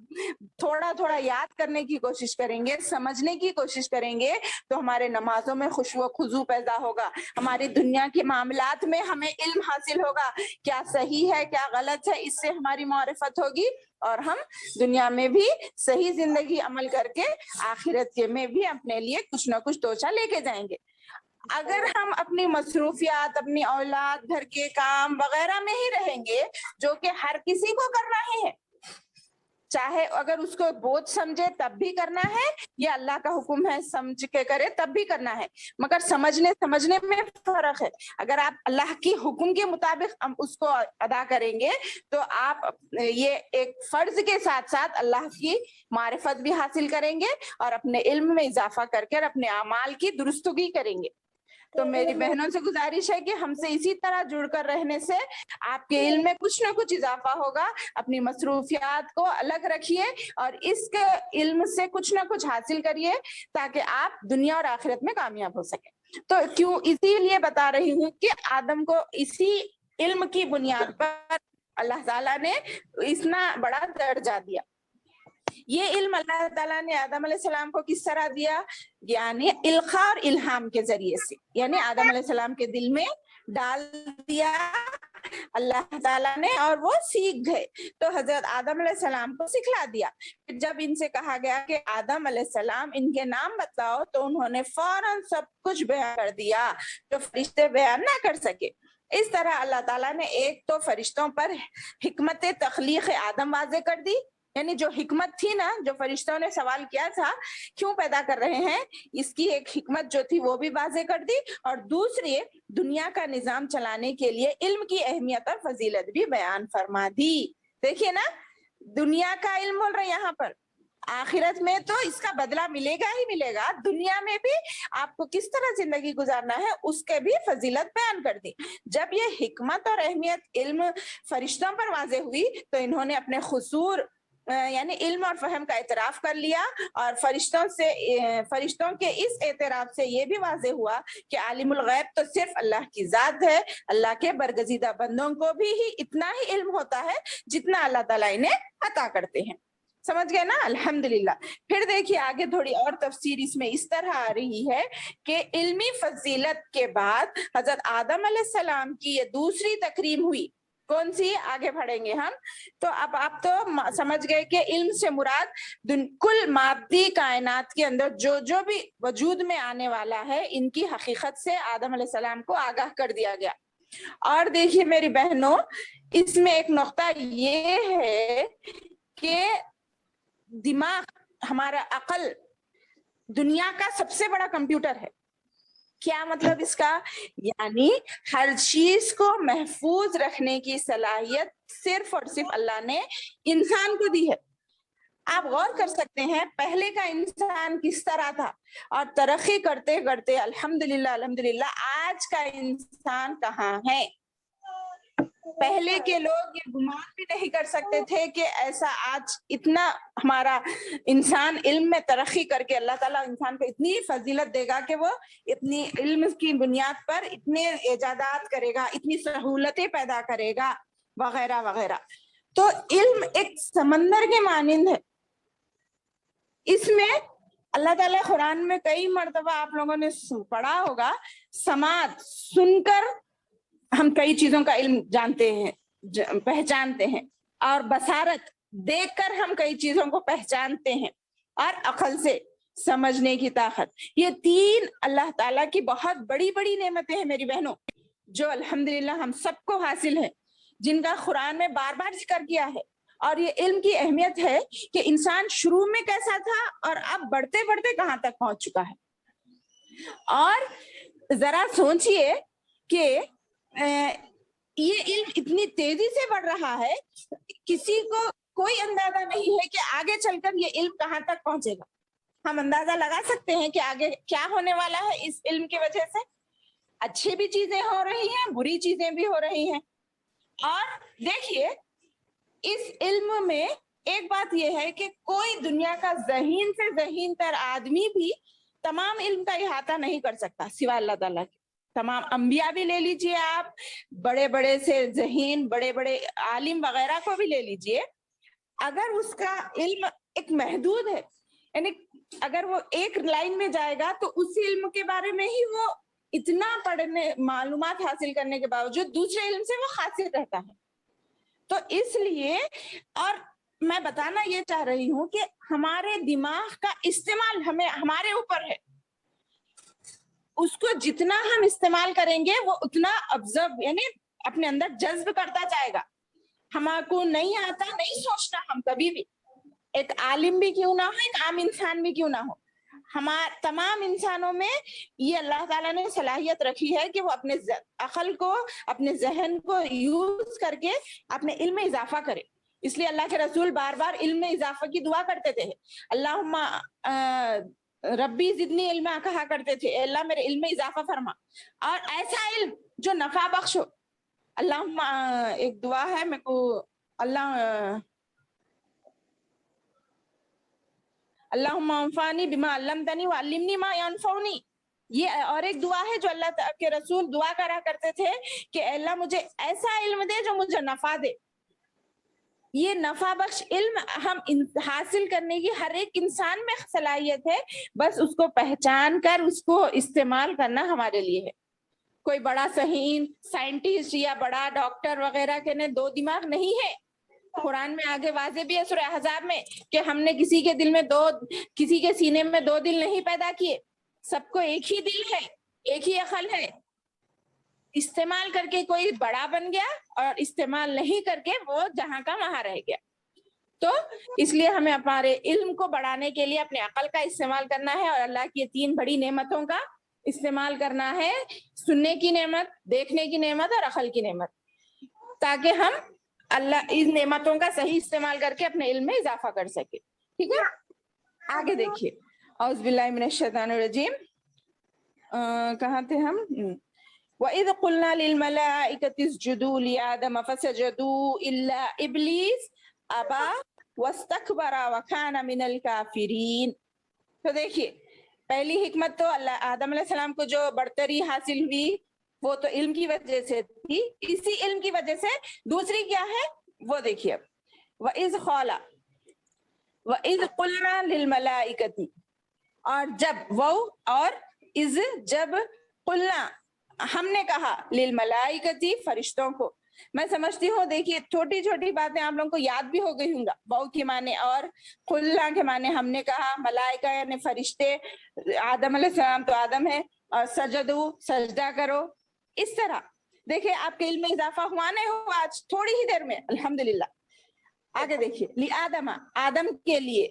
تھوڑا تھوڑا یاد کرنے کی کوشش کریں گے, سمجھنے کی کوشش کریں گے, تو ہمارے نمازوں میں خشوع و خضوع پیدا ہوگا, ہماری دنیا کے معاملات میں ہمیں علم حاصل ہوگا, کیا صحیح ہے کیا غلط ہے, اس سے ہماری معرفت ہوگی اور ہم دنیا میں بھی صحیح زندگی عمل کر کے آخرت کے میں بھی اپنے لیے کچھ نہ کچھ توچہ لے کے جائیں گے. اگر ہم اپنی مصروفیات, اپنی اولاد, گھر کے کام وغیرہ میں ہی رہیں گے جو کہ ہر کسی کو کرنا ہی ہے, چاہے اگر اس کو بوجھ سمجھے تب بھی کرنا ہے یا اللہ کا حکم ہے سمجھ کے کرے تب بھی کرنا ہے, مگر سمجھنے میں فرق ہے. اگر آپ اللہ کی حکم کے مطابق اس کو ادا کریں گے تو آپ یہ ایک فرض کے ساتھ ساتھ اللہ کی معرفت بھی حاصل کریں گے اور اپنے علم میں اضافہ کر کے اپنے اعمال کی درستگی کریں گے. تو میری بہنوں سے گزارش ہے کہ ہم سے اسی طرح جڑ کر رہنے سے آپ کے علم میں کچھ نہ کچھ اضافہ ہوگا. اپنی مصروفیات کو الگ رکھیے اور اس کے علم سے کچھ نہ کچھ حاصل کریے تاکہ آپ دنیا اور آخرت میں کامیاب ہو سکیں. تو کیوں اسی لیے بتا رہی ہوں کہ آدم کو اسی علم کی بنیاد پر اللہ تعالیٰ نے اتنا بڑا درجہ دیا. یہ علم اللہ تعالیٰ نے آدم علیہ السلام کو کس طرح دیا؟ یعنی القاء اور الہام کے ذریعے سے, یعنی آدم علیہ السلام کے دل میں ڈال دیا اللہ تعالیٰ نے اور وہ سیکھ گئے. تو حضرت آدم علیہ السلام کو سکھلا دیا. جب ان سے کہا گیا کہ آدم علیہ السلام ان کے نام بتاؤ تو انہوں نے فوراً سب کچھ بیان کر دیا جو فرشتے بیان نہ کر سکے. اس طرح اللہ تعالیٰ نے ایک تو فرشتوں پر حکمت تخلیق آدم واضح کر دی, یعنی جو حکمت تھی نا, جو فرشتوں نے سوال کیا تھا کیوں پیدا کر رہے ہیں, اس کی ایک حکمت جو تھی وہ بھی واضح کر دی, اور دوسری دنیا کا نظام چلانے کے لیے علم کی اہمیت اور فضیلت بھی بیان فرما دی. دیکھیے نا, دنیا کا علم بول رہے ہیں یہاں پر, آخرت میں تو اس کا بدلہ ملے گا ہی ملے گا, دنیا میں بھی آپ کو کس طرح زندگی گزارنا ہے اس کے بھی فضیلت بیان کر دی. جب یہ حکمت اور اہمیت علم فرشتوں پر واضح ہوئی تو انہوں نے اپنے قصور یعنی علم اور فہم کا اعتراف کر لیا, اور فرشتوں کے اس اعتراف سے یہ بھی واضح ہوا کہ عالم الغیب تو صرف اللہ کی ذات ہے, اللہ کے برگزیدہ بندوں کو بھی ہی اتنا ہی علم ہوتا ہے جتنا اللہ تعالیٰ انہیں عطا کرتے ہیں. سمجھ گئے نا, الحمدللہ. پھر دیکھیے آگے تھوڑی اور تفسیر اس میں اس طرح آ رہی ہے کہ علمی فضیلت کے بعد حضرت آدم علیہ السلام کی یہ دوسری تکریم ہوئی. کون سی؟ آگے بڑھیں گے ہم. تو اب آپ تو سمجھ گئے کہ علم سے مراد کل مادی کائنات کے اندر جو جو بھی وجود میں آنے والا ہے ان کی حقیقت سے آدم علیہ السلام کو آگاہ کر دیا گیا. اور دیکھیے میری بہنوں, اس میں ایک نقطہ یہ ہے کہ دماغ, ہمارا عقل دنیا کا سب سے بڑا کمپیوٹر ہے. کیا مطلب اس کا؟ یعنی ہر چیز کو محفوظ رکھنے کی صلاحیت صرف اور صرف اللہ نے انسان کو دی ہے. آپ غور کر سکتے ہیں پہلے کا انسان کس طرح تھا, اور ترقی کرتے کرتے الحمدللہ آج کا انسان کہاں ہے. پہلے کے لوگ یہ گمان بھی نہیں کر سکتے تھے کہ ایسا آج اتنا ہمارا انسان علم میں ترقی کر کے اللہ تعالیٰ انسان کو اتنی فضیلت دے گا کہ وہ اتنی علم کی بنیاد پر اتنے ایجادات کرے گا، اتنی سہولتیں پیدا کرے گا وغیرہ وغیرہ. تو علم ایک سمندر کے مانند ہے. اس میں اللہ تعالیٰ قرآن میں کئی مرتبہ آپ لوگوں نے پڑھا ہوگا، سماعت سن کر ہم کئی چیزوں کا علم جانتے ہیں، پہچانتے ہیں، اور بصارت دیکھ کر ہم کئی چیزوں کو پہچانتے ہیں، اور عقل سے سمجھنے کی طاقت. یہ تین اللہ تعالیٰ کی بہت بڑی بڑی نعمتیں ہیں میری بہنوں، جو الحمدللہ ہم سب کو حاصل ہے، جن کا قرآن میں بار بار ذکر کیا ہے. اور یہ علم کی اہمیت ہے کہ انسان شروع میں کیسا تھا اور اب بڑھتے بڑھتے کہاں تک پہنچ چکا ہے. اور ذرا سوچئے کہ یہ علم اتنی تیزی سے بڑھ رہا ہے، کسی کو کوئی اندازہ نہیں ہے کہ آگے چل کر یہ علم کہاں تک پہنچے گا. ہم اندازہ لگا سکتے ہیں کہ آگے کیا ہونے والا ہے اس علم کی وجہ سے. اچھی بھی چیزیں ہو رہی ہیں، بری چیزیں بھی ہو رہی ہیں. اور دیکھیے اس علم میں ایک بات یہ ہے کہ کوئی دنیا کا ذہین سے ذہین تر آدمی بھی تمام علم کا احاطہ نہیں کر سکتا سوائے اللہ تعالیٰ کے. تمام انبیاء بھی لے لیجئے، آپ بڑے بڑے سے ذہین بڑے بڑے عالم وغیرہ کو بھی لے لیجئے، اگر اس کا علم ایک محدود ہے، یعنی اگر وہ ایک لائن میں جائے گا تو اس علم کے بارے میں ہی وہ اتنا پڑھنے معلومات حاصل کرنے کے باوجود دوسرے علم سے وہ قاصر رہتا ہے. تو اس لیے، اور میں بتانا یہ چاہ رہی ہوں کہ ہمارے دماغ کا استعمال ہمارے اوپر ہے. اس کو جتنا ہم استعمال کریں گے وہ اتنا آبزرو یعنی اپنے اندر جذب کرتا جائے گا. ہمارے کو نہیں آتا نہیں سوچنا ہم کبھی بھی، ایک عالم بھی کیوں نہ ہو، ایک عام انسان بھی کیوں نہ ہو، ہمارے تمام انسانوں میں یہ اللہ تعالیٰ نے صلاحیت رکھی ہے کہ وہ اپنے عقل کو اپنے ذہن کو یوز کر کے اپنے علم میں اضافہ کرے. اس لیے اللہ کے رسول بار بار علم میں اضافہ کی دعا کرتے تھے. اللہم ربی زدنی علما کہا کرتے تھے، اللہ میرے علم میں اضافہ فرما، اور ایسا علم جو نفع بخش ہو. اللہم ایک دعا ہے میرے کو، اللہم انفعنی بما علمتنی وعلمنی ما ینفعنی. یہ اور ایک دعا ہے جو اللہ کے رسول دعا کرا کرتے تھے کہ اللہ مجھے ایسا علم دے جو مجھے نفع دے. یہ نفع بخش علم ہم حاصل کرنے کی ہر ایک انسان میں صلاحیت ہے، بس اس کو پہچان کر اس کو استعمال کرنا ہمارے لیے ہے. کوئی بڑا ذہین سائنٹسٹ یا بڑا ڈاکٹر وغیرہ کے نے دو دماغ نہیں ہے. قرآن میں آگے واضح بھی ہے سورہ احزاب میں کہ ہم نے کسی کے دل میں کسی کے سینے میں دو دل نہیں پیدا کیے، سب کو ایک ہی دل ہے، ایک ہی عقل ہے. استعمال کر کے کوئی بڑا بن گیا اور استعمال نہیں کر کے وہ جہاں کا وہاں رہ گیا. تو اس لیے ہمیں ہمارے علم کو بڑھانے کے لیے اپنے عقل کا استعمال کرنا ہے، اور اللہ کی 3 بڑی نعمتوں کا استعمال کرنا ہے، سننے کی نعمت، دیکھنے کی نعمت اور عقل کی نعمت، تاکہ ہم اللہ اس نعمتوں کا صحیح استعمال کر کے اپنے علم میں اضافہ کر سکے. ٹھیک ہے، آگے دیکھیے. اعوذ باللہ من الشیطان الرجیم. کہاں تھے ہم؟ وَإِذْ قُلْنَا لِلْمَلَائِكَةِ اسْجُدُوا لِآدَمَ فَسَجَدُوا إِلَّا إِبْلِيسَ أَبَى وَاسْتَكْبَرَ وَكَانَ مِنَ الْكَافِرِينَ. تو دیکھیے پہلی حکمت تو اللہ آدم علیہ السلام کو جو برتری حاصل ہوئی وہ تو علم کی وجہ سے تھی. اسی علم کی وجہ سے دوسری کیا ہے وہ دیکھیے. وَإِذْ قَالَ وَإِذْ قُلْنَا لِلْمَلَائِكَةِ، اور جب وہ اور از جب قلنا ہم نے کہا للملائکتی فرشتوں کو. میں سمجھتی ہوں دیکھیے چھوٹی چھوٹی باتیں آپ لوگوں کو یاد بھی ہو گئی ہوں گا. واو کے معنی اور قلنا کے معنی ہم نے کہا، ملائکہ یعنی فرشتے، آدم علیہ السلام تو آدم ہے، اور سجدو سجدہ کرو. اس طرح دیکھیں آپ کے علم میں اضافہ ہوا نہیں ہوا آج تھوڑی ہی دیر میں الحمدللہ. آگے دیکھیے لآدم آدم کے لیے،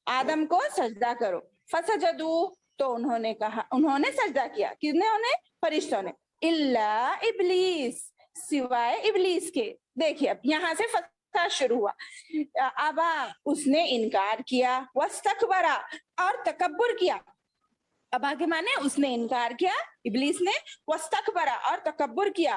آدم کو سجدہ کرو. فسجدو تو انہوں نے کہا، انہوں نے سجدہ کیا. کس نے؟ فرشتوں نے. الا ابلیس سوائے ابلیس کے. دیکھیے اب یہاں سے فتح شروع ہوا. ابا اس نے انکار کیا، واستکبرا اور تکبر کیا. ابا کے معنی اس نے انکار کیا ابلیس نے، واستکبرا اور تکبر کیا.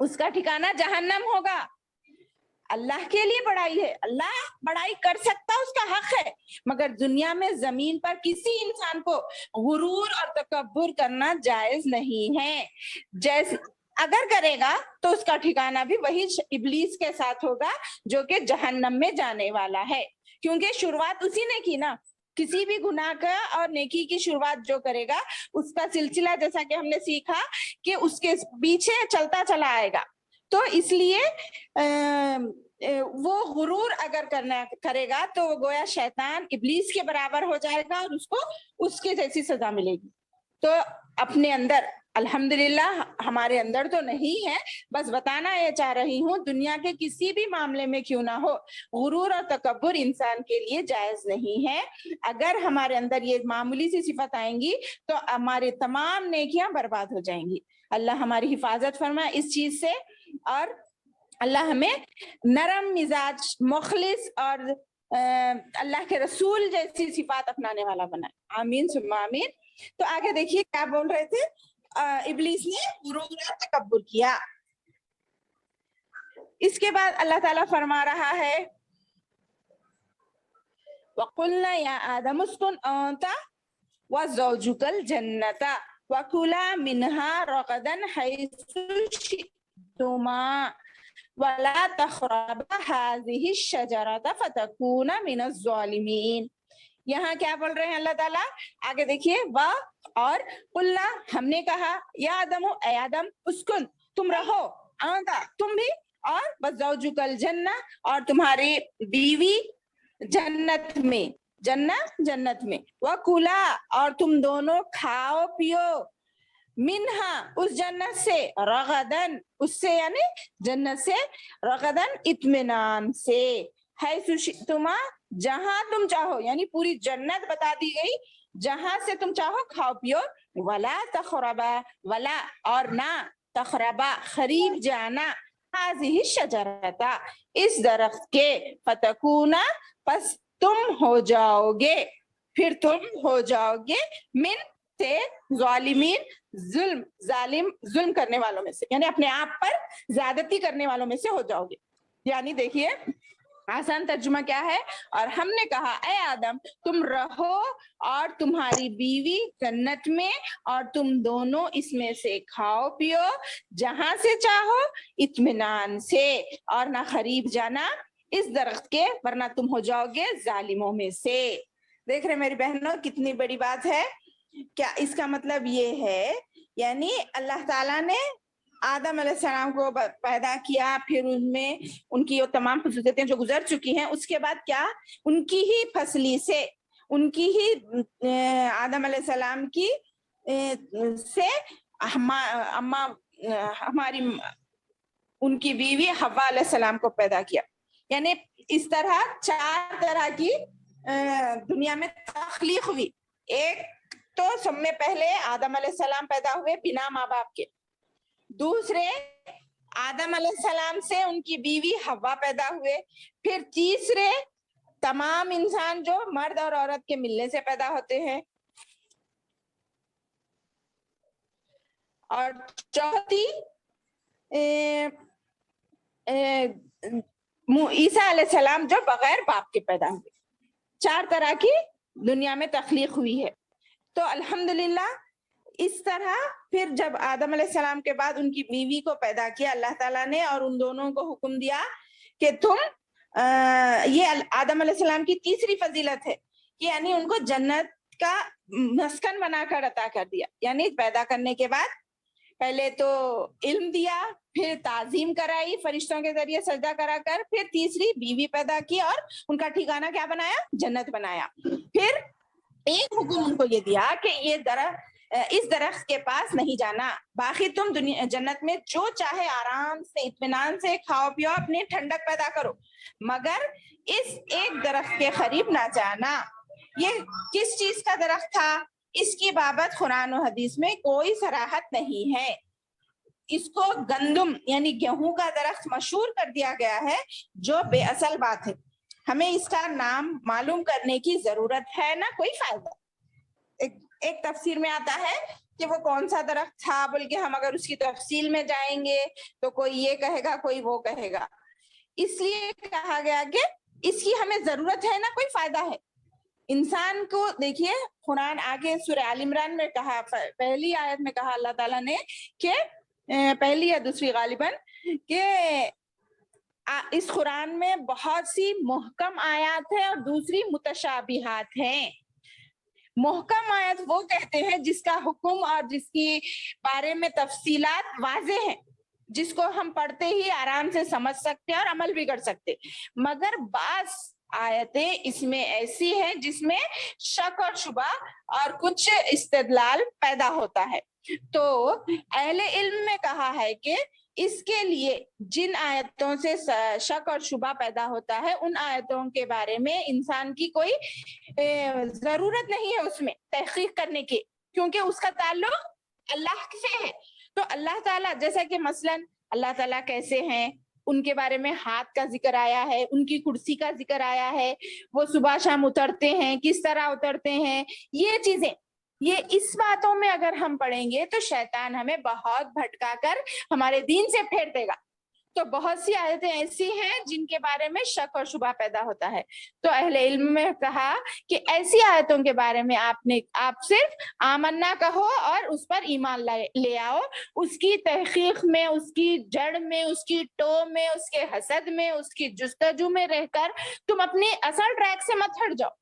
اس کا ٹھکانہ جہنم ہوگا. اللہ کے لیے بڑائی ہے, اللہ بڑائی کر سکتا, اس کا حق ہے, مگر دنیا میں زمین پر کسی انسان کو غرور اور تکبر کرنا جائز نہیں ہے. جیسے اگر کرے گا تو اس کا ٹھکانہ بھی وہی ابلیس کے ساتھ ہوگا جو کہ جہنم میں جانے والا ہے, کیونکہ شروعات اسی نے کی نا. کسی بھی گناہ کا اور نیکی کی شروعات جو کرے گا اس کا سلسلہ جیسا کہ ہم نے سیکھا کہ اس کے پیچھے چلتا چلا آئے گا. تو اس لیے وہ غرور اگر کرے گا تو وہ گویا شیطان ابلیس کے برابر ہو جائے گا اور اس کو اس کے جیسی سزا ملے گی. تو اپنے اندر الحمدللہ ہمارے اندر تو نہیں ہے, بس بتانا یہ چاہ رہی ہوں دنیا کے کسی بھی معاملے میں کیوں نہ ہو غرور اور تکبر انسان کے لیے جائز نہیں ہے. اگر ہمارے اندر یہ معمولی سی صفت آئیں گی تو ہماری تمام نیکیاں برباد ہو جائیں گی. اللہ ہماری حفاظت فرمائے اس چیز سے, اور اللہ ہمیں نرم مزاج, مخلص اور اللہ کے رسول جیسی صفات اپنانے والا بنائے. آمین ثم آمین. تو آگے دیکھیے کیا بول رہے تھے, ابلیس نے غرور اور تکبر کیا. اس کے بعد اللہ تعالیٰ فرما رہا ہے وَقُلْنَا يَا آدَمُ اسْكُنْ أَنْتَ وَزَوْجُكَ الْجَنَّةَ وَكُلَا مِنْهَا رَغَدًا حَيْثُ شِئْتُمَا وَلَا تَقْرَبَا هَٰذِهِ الشَّجَرَةَ فَتَكُونَا مِنَ الظَّالِمِينَ. یہاں کیا بول رہے ہیں اللہ تعالیٰ, آگے دیکھیے, اور قلنا ہم نے کہا, یا آدم, اے آدم, اسکن تم رہو, آنتا تم بھی, اور وزوجک الجنہ اور تمہاری بیوی جنت میں, جنت میں, وکلا اور تم دونوں کھاؤ پیو, منہا اس جنت سے, رغدن اس سے یعنی جنت سے, رغدن اطمینان سے, حیث شئتما جہاں تم چاہو, یعنی پوری جنت بتا دی گئی, جہاں سے تم چاہو کھاؤ پیو. ولا تقربا, ولا اور نہ, تقربا قریب جانا, هذه الشجرة اس درخت کے, فتکونا پس تم ہو جاؤ گے, پھر تم ہو جاؤ گے, من سے ظالمین ظلم کرنے والوں میں سے, یعنی اپنے آپ پر زیادتی کرنے والوں میں سے ہو جاؤ گے. یعنی دیکھیے آسان ترجمہ کیا ہے, اور ہم نے کہا اے آدم تم رہو اور تمہاری بیوی جنت میں, اور تم دونوں اس میں سے کھاؤ پیو جہاں سے چاہو اطمینان سے, اور نہ قریب جانا اس درخت کے ورنہ تم ہو جاؤ گے ظالموں میں سے. دیکھ رہے میری بہنوں کتنی بڑی بات ہے. کیا اس کا مطلب یہ ہے, یعنی اللہ تعالیٰ نے آدم علیہ السلام کو پیدا کیا, پھر ان میں ان کی وہ تمام خصوصیتیں جو گزر چکی ہیں, اس کے بعد کیا ان کی ہی فصلی سے, ان کی ہی آدم علیہ السلام کی سے ہماری ان کی بیوی حوا علیہ السلام کو پیدا کیا. یعنی اس طرح 4 طرح کی دنیا میں تخلیق ہوئی. ایک تو سب میں پہلے آدم علیہ السلام پیدا ہوئے بنا ماں باپ کے, دوسرے آدم علیہ السلام سے ان کی بیوی حوا پیدا ہوئے, پھر تیسرے تمام انسان جو مرد اور عورت کے ملنے سے پیدا ہوتے ہیں, اور چوتھی عیسیٰ علیہ السلام جو بغیر باپ کے پیدا ہوئے. 4 طرح کی دنیا میں تخلیق ہوئی ہے. تو الحمدللہ اس طرح پھر جب آدم علیہ السلام کے بعد ان کی بیوی کو پیدا کیا اللہ تعالیٰ نے, اور ان دونوں کو حکم دیا کہ تم یہ آدم علیہ السلام کی تیسری فضیلت ہے کہ یعنی ان کو جنت کا مسکن بنا کر عطا کر دیا. یعنی پیدا کرنے کے بعد پہلے تو علم دیا, پھر تعظیم کرائی فرشتوں کے ذریعے سجدہ کرا کر, پھر تیسری بیوی پیدا کی اور ان کا ٹھکانہ کیا بنایا, جنت بنایا. پھر ایک حکم ان کو یہ دیا کہ یہ اس درخت کے پاس نہیں جانا, باقی تم جنت میں جو چاہے آرام سے اطمینان سے کھاؤ پیو, اپنی ٹھنڈک پیدا کرو, مگر اس ایک درخت کے قریب نہ جانا. یہ کس چیز کا درخت تھا, اس کی بابت قرآن و حدیث میں کوئی صراحت نہیں ہے. اس کو گندم یعنی گیہوں کا درخت مشہور کر دیا گیا ہے, جو بے اصل بات ہے. ہمیں اس کا نام معلوم کرنے کی ضرورت ہے نہ کوئی فائدہ. ایک تفسیر میں آتا ہے کہ وہ کون سا درخت تھا، بول کے ہم اگر اس کی تفصیل میں جائیں گے تو کوئی یہ کہے گا، کوئی وہ کہے گا. اس لیے کہا گیا کہ اس کی ہمیں ضرورت ہے نہ کوئی فائدہ ہے. انسان کو دیکھیے قرآن آگے سورہ آل عمران میں کہا، پہلی آیت میں کہا اللہ تعالیٰ نے کہ پہلی یا دوسری غالباً کہ اس قرآن میں بہت سی محکم آیات ہیں اور دوسری متشابہات ہیں. محکم آیت وہ کہتے ہیں جس کا حکم اور جس کی بارے میں تفصیلات واضح ہیں، جس کو ہم پڑھتے ہی آرام سے سمجھ سکتے اور عمل بھی کر سکتے. مگر بعض آیتیں اس میں ایسی ہیں جس میں شک اور شبہ اور کچھ استدلال پیدا ہوتا ہے. تو اہل علم میں کہا ہے کہ اس کے لیے جن آیتوں سے شک اور شبہ پیدا ہوتا ہے ان آیتوں کے بارے میں انسان کی کوئی ضرورت نہیں ہے اس میں تحقیق کرنے کی، کیونکہ اس کا تعلق اللہ سے ہے. تو اللہ تعالیٰ جیسا کہ مثلاً اللہ تعالیٰ کیسے ہیں، ان کے بارے میں ہاتھ کا ذکر آیا ہے، ان کی کرسی کا ذکر آیا ہے، وہ صبح شام اترتے ہیں، کس طرح اترتے ہیں، یہ چیزیں، یہ اس باتوں میں اگر ہم پڑھیں گے تو شیطان ہمیں بہت بھٹکا کر ہمارے دین سے پھیر دے گا. تو بہت سی آیتیں ایسی ہیں جن کے بارے میں شک اور شبہ پیدا ہوتا ہے. تو اہل علم میں کہا کہ ایسی آیتوں کے بارے میں آپ صرف آمنا کہو اور اس پر ایمان لے آؤ. اس کی تحقیق میں، اس کی جڑ میں، اس کی ٹو میں، اس کے حسد میں، اس کی جستجو میں رہ کر تم اپنی اصل ٹریک سے مت ہٹ جاؤ.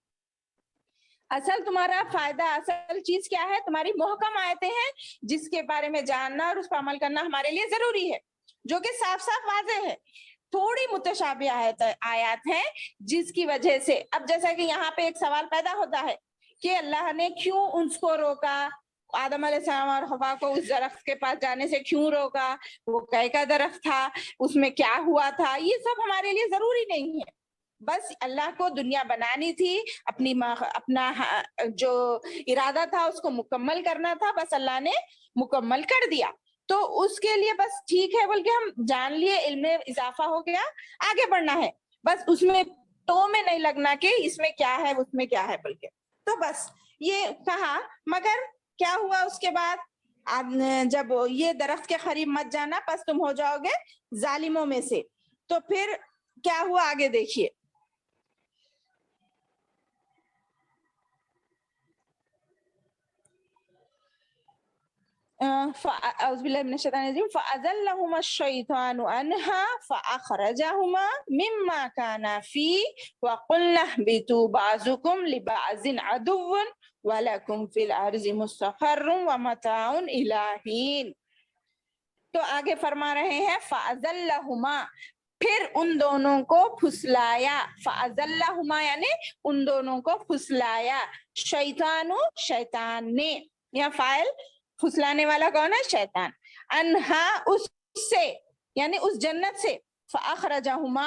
اصل تمہارا فائدہ، اصل چیز کیا ہے؟ تمہاری محکم آیتیں ہیں جس کے بارے میں جاننا اور اس پر عمل کرنا ہمارے لیے ضروری ہے، جو کہ صاف صاف واضح ہے. تھوڑی متشابہ آیات ہیں جس کی وجہ سے، اب جیسا کہ یہاں پہ ایک سوال پیدا ہوتا ہے کہ اللہ نے کیوں اس کو روکا، آدم علیہ السلام اور حوا کو اس درخت کے پاس جانے سے کیوں روکا، وہ کا درخت تھا، اس میں کیا ہوا تھا، یہ سب ہمارے لیے ضروری نہیں ہے. بس اللہ کو دنیا بنانی تھی، اپنا جو ارادہ تھا اس کو مکمل کرنا تھا، بس اللہ نے مکمل کر دیا. تو اس کے لیے بس ٹھیک ہے بول کے ہم جان لیے، علم میں اضافہ ہو گیا، آگے بڑھنا ہے. بس اس میں تو میں نہیں لگنا کہ اس میں کیا ہے اس میں کیا ہے بول کے. تو بس یہ کہا، مگر کیا ہوا اس کے بعد؟ جب یہ درخت کے قریب مت جانا پس تم ہو جاؤ گے ظالموں میں سے. تو پھر کیا ہوا آگے دیکھیے. اعوذ باللہ من الشیطان الرجیم فأزلہما الشیطان عنہا فأخرجہما مما کانا فیہ وقلنا اہبطوا بعضکم لبعض عدو ولکم فی الارض مستقر ومتاع الی حین. تو آگے فرما رہے ہیں فأزلہما، پھر ان دونوں کو پھسلایا. فأزلہما یعنی ان دونوں کو پھسلایا. شیطان، شیطان نے، یا فاعل پھسلانے والا کون ہے؟ شیطان. انہا، اس سے یعنی اس جنت سے. فاخرجہما،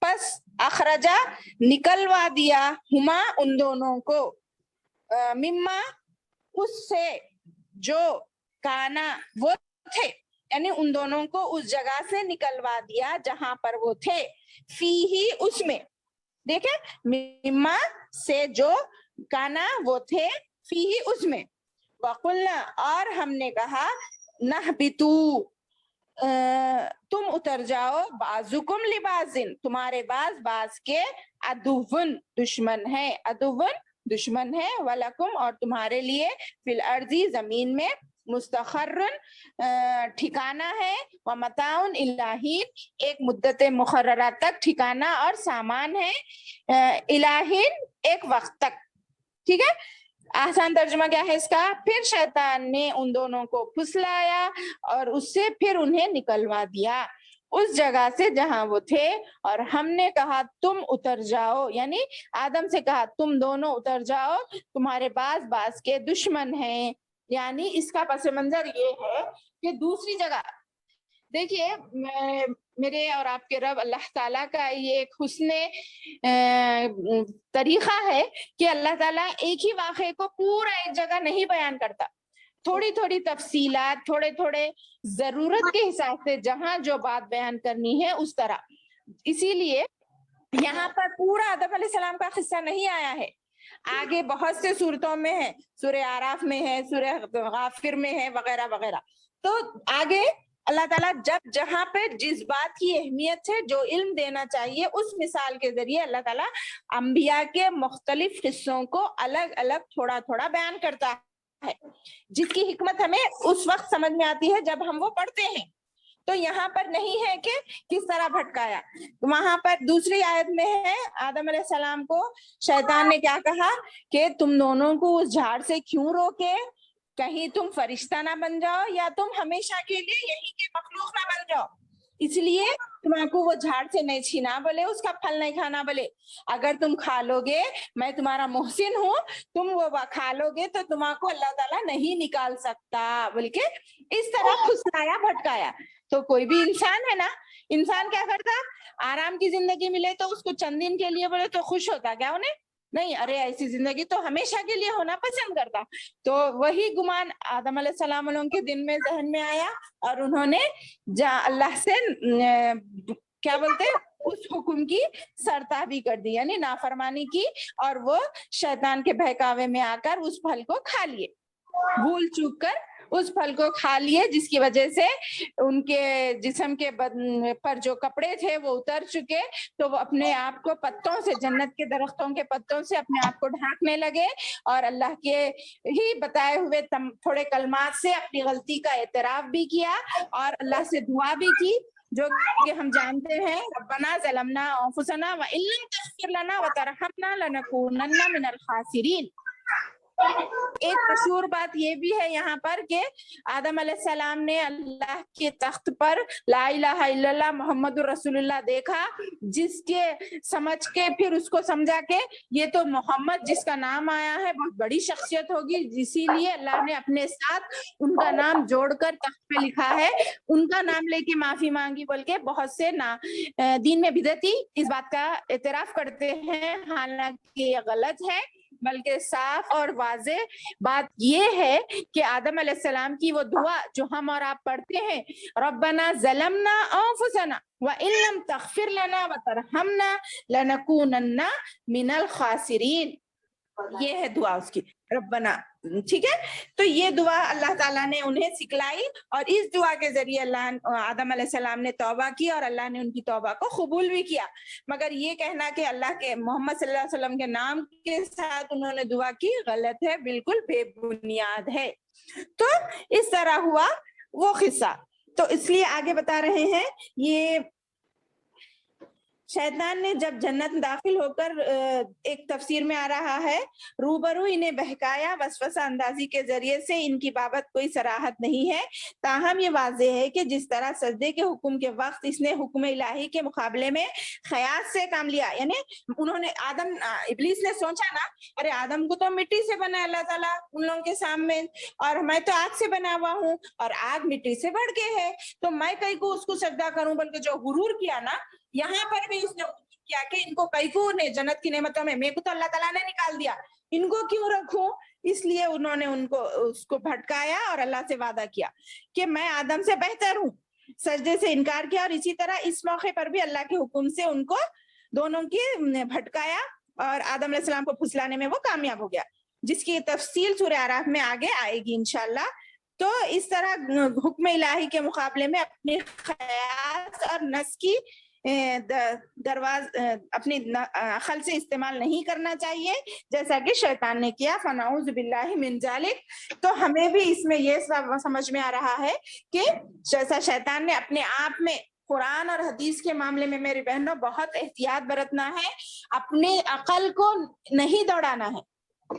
پس اخرجا نکلوا دیا، ہما ان دونوں کو، مما اس سے، جو کانا وہ تھے، یعنی ان دونوں کو اس جگہ سے نکلوا دیا جہاں پر وہ تھے. فی ہی، اس میں، دیکھیں مما سے جو کانا وہ تھے، فی ہی اس میں. وقلنا، اور ہم نے کہا، نہبتو، تم اتر جاؤ، بعضکم لبعضن، تمہارے بعض کے، عدوً دشمن ہے، عدوً دشمن ہے، ولکم اور تمہارے لیے، فی الارض زمین میں، مستقرن ٹھکانہ ہے، ومتاع الی حین ایک مدت مقررہ تک ٹھکانہ اور سامان ہے، الی حین ایک وقت تک. ٹھیک ہے، آسان ترجمہ کیا ہے اس کا؟ پھر شیطان نے ان دونوں کو پھسلایا اور اس سے پھر انہیں نکلوا دیا اس جگہ سے جہاں وہ تھے، اور ہم نے کہا تم اتر جاؤ، یعنی آدم سے کہا تم دونوں اتر جاؤ، تمہارے بعض کے دشمن ہیں. یعنی اس کا پس منظر یہ ہے کہ دوسری جگہ دیکھیے، میرے اور آپ کے رب اللہ تعالیٰ کا یہ ایک حسن طریقہ ہے کہ اللہ تعالیٰ ایک ہی واقعے کو پورا ایک جگہ نہیں بیان کرتا، تھوڑی تھوڑی تفصیلات، تھوڑے ضرورت کے حساب سے جہاں جو بات بیان کرنی ہے اس طرح. اسی لیے یہاں پر پورا آدم علیہ السلام کا قصہ نہیں آیا ہے، آگے بہت سے صورتوں میں ہے, سورہ آراف میں ہے, سورہ غافر میں ہے, وغیرہ وغیرہ. تو آگے اللہ تعالیٰ جب جہاں پہ جس بات کی اہمیت ہے, جو علم دینا چاہیے, اس مثال کے ذریعے اللہ تعالیٰ انبیاء کے مختلف حصوں کو الگ الگ تھوڑا تھوڑا بیان کرتا ہے, جس کی حکمت ہمیں اس وقت سمجھ میں آتی ہے جب ہم وہ پڑھتے ہیں. تو یہاں پر نہیں ہے کہ کس طرح بھٹکایا. وہاں پر دوسری آیت میں ہے, آدم علیہ السلام کو شیطان نے کیا کہا کہ تم دونوں کو اس جھاڑ سے کیوں روکے, کہیں تم فرشتہ نہ بن جاؤ یا تم ہمیشہ کے لیے یہی کے مخلوق نہ بن جاؤ, اس لیے تمہیں کو وہ جھاڑ سے نہیں چھینا بولے, اس کا پھل نہیں کھانا بولے. اگر تم کھا لو گے, میں تمہارا محسن ہوں, تم وہ کھا لو گے تو تمہیں کو اللہ تعالیٰ نہیں نکال سکتا بول کے اس طرح پھسلایا بھٹکایا. تو کوئی بھی انسان ہے نا, انسان کیا کرتا, آرام کی زندگی ملے تو اس کو چند دن کے لیے بولے تو خوش ہوتا, کیا انہیں نہیں, ارے ایسی زندگی تو ہمیشہ کے لیے ہونا پسند کرتا. تو وہی گمان آدم علیہ السلام کے دن میں ذہن میں آیا, اور انہوں نے اللہ سے کیا بولتے اس حکم کی سرتابی کر دی, یعنی نافرمانی کی, اور وہ شیطان کے بہکاوے میں آ کر اس پھل کو کھا لیے, بھول چوک کر اس پھل کو کھا لیے, جس کی وجہ سے ان کے جسم کے پر جو کپڑے تھے وہ اتر چکے, تو وہ اپنے آپ کو پتوں سے, جنت کے درختوں کے پتوں سے اپنے آپ کو ڈھانکنے لگے, اور اللہ کے ہی بتائے ہوئے تھوڑے کلمات سے اپنی غلطی کا اعتراف بھی کیا, اور اللہ سے دعا بھی کی, جو کہ ہم جانتے ہیں, ربنا ظلمنا انفسنا وان لم تغفر لنا وترحمنا لنکونن من الخاسرین. ایک مشہور بات یہ بھی ہے یہاں پر کہ آدم علیہ السلام نے اللہ کے تخت پر لا الہ الا اللہ محمد رسول اللہ دیکھا, جس کے سمجھ کے پھر اس کو سمجھا کہ یہ تو محمد جس کا نام آیا ہے بہت بڑی شخصیت ہوگی, اسی لیے اللہ نے اپنے ساتھ ان کا نام جوڑ کر تخت پہ لکھا ہے, ان کا نام لے کے معافی مانگی بول کے بہت سے دین میں بدعتی اس بات کا اعتراف کرتے ہیں, حالانکہ یہ غلط ہے. بلکہ صاف اور واضح بات یہ ہے کہ آدم علیہ السلام کی وہ دعا جو ہم اور آپ پڑھتے ہیں, ربنا ظلمنا انفسنا وان لم تغفر لنا وترحمنا لنکونن من الخاسرین, یہ ہے دعا اس کی, ربنا. ٹھیک ہے, تو یہ دعا اللہ تعالیٰ نے انہیں سکھلائی, اور اس دعا کے ذریعے آدم علیہ السلام نے توبہ کی, اور اللہ نے ان کی توبہ کو قبول بھی کیا. مگر یہ کہنا کہ اللہ کے محمد صلی اللہ علیہ وسلم کے نام کے ساتھ انہوں نے دعا کی, غلط ہے, بالکل بے بنیاد ہے. تو اس طرح ہوا وہ قصہ. تو اس لیے آگے بتا رہے ہیں, یہ شیطان نے جب جنت داخل ہو کر, ایک تفسیر میں آ رہا ہے, روبرو انہیں بہکایا وسوسہ اندازی کے ذریعے سے, ان کی بابت کوئی صراحت نہیں ہے. تاہم یہ واضح ہے کہ جس طرح سجدے کے حکم کے وقت اس نے حکم الہی کے مقابلے میں خیال سے کام لیا, یعنی انہوں نے ابلیس نے سوچا نا, ارے آدم کو تو مٹی سے بنا اللہ تعالیٰ ان لوگوں کے سامنے, اور میں تو آگ سے بنا ہوا ہوں, اور آگ مٹی سے بڑھ کے ہے, تو میں کئی کو اس کو سجدہ کروں, بلکہ جو غرور کیا نا, یہاں پر بھی اس نے کیا کہ ان کو کئی کو نے جنت کی نعمتوں میں, میرے کو تو اللہ تعالیٰ نے نکال دیا, ان کو کیوں رکھوں, اس لیے انہوں نے اس کو بھٹکایا, اور اللہ سے وعدہ کیا کہ میں آدم سے بہتر ہوں, سجدے سے انکار کیا. اور اسی طرح اس موقع پر بھی اللہ کے حکم سے ان کو دونوں کی بھٹکایا, اور آدم علیہ السلام کو پھسلانے میں وہ کامیاب ہو گیا, جس کی تفصیل سورہ اعراف میں آگے آئے گی انشاءاللہ. تو اس طرح حکم الہی کے مقابلے میں اپنی خیال اور نفس کی اپنی عقل سے استعمال نہیں کرنا چاہیے, جیسا کہ شیطان نے کیا. فنعوذ باللہ من ذالک. تو ہمیں بھی اس میں یہ سمجھ میں آ رہا ہے کہ جیسا شیطان نے اپنے آپ میں, قرآن اور حدیث کے معاملے میں میری بہنوں بہت احتیاط برتنا ہے, اپنی عقل کو نہیں دوڑانا ہے,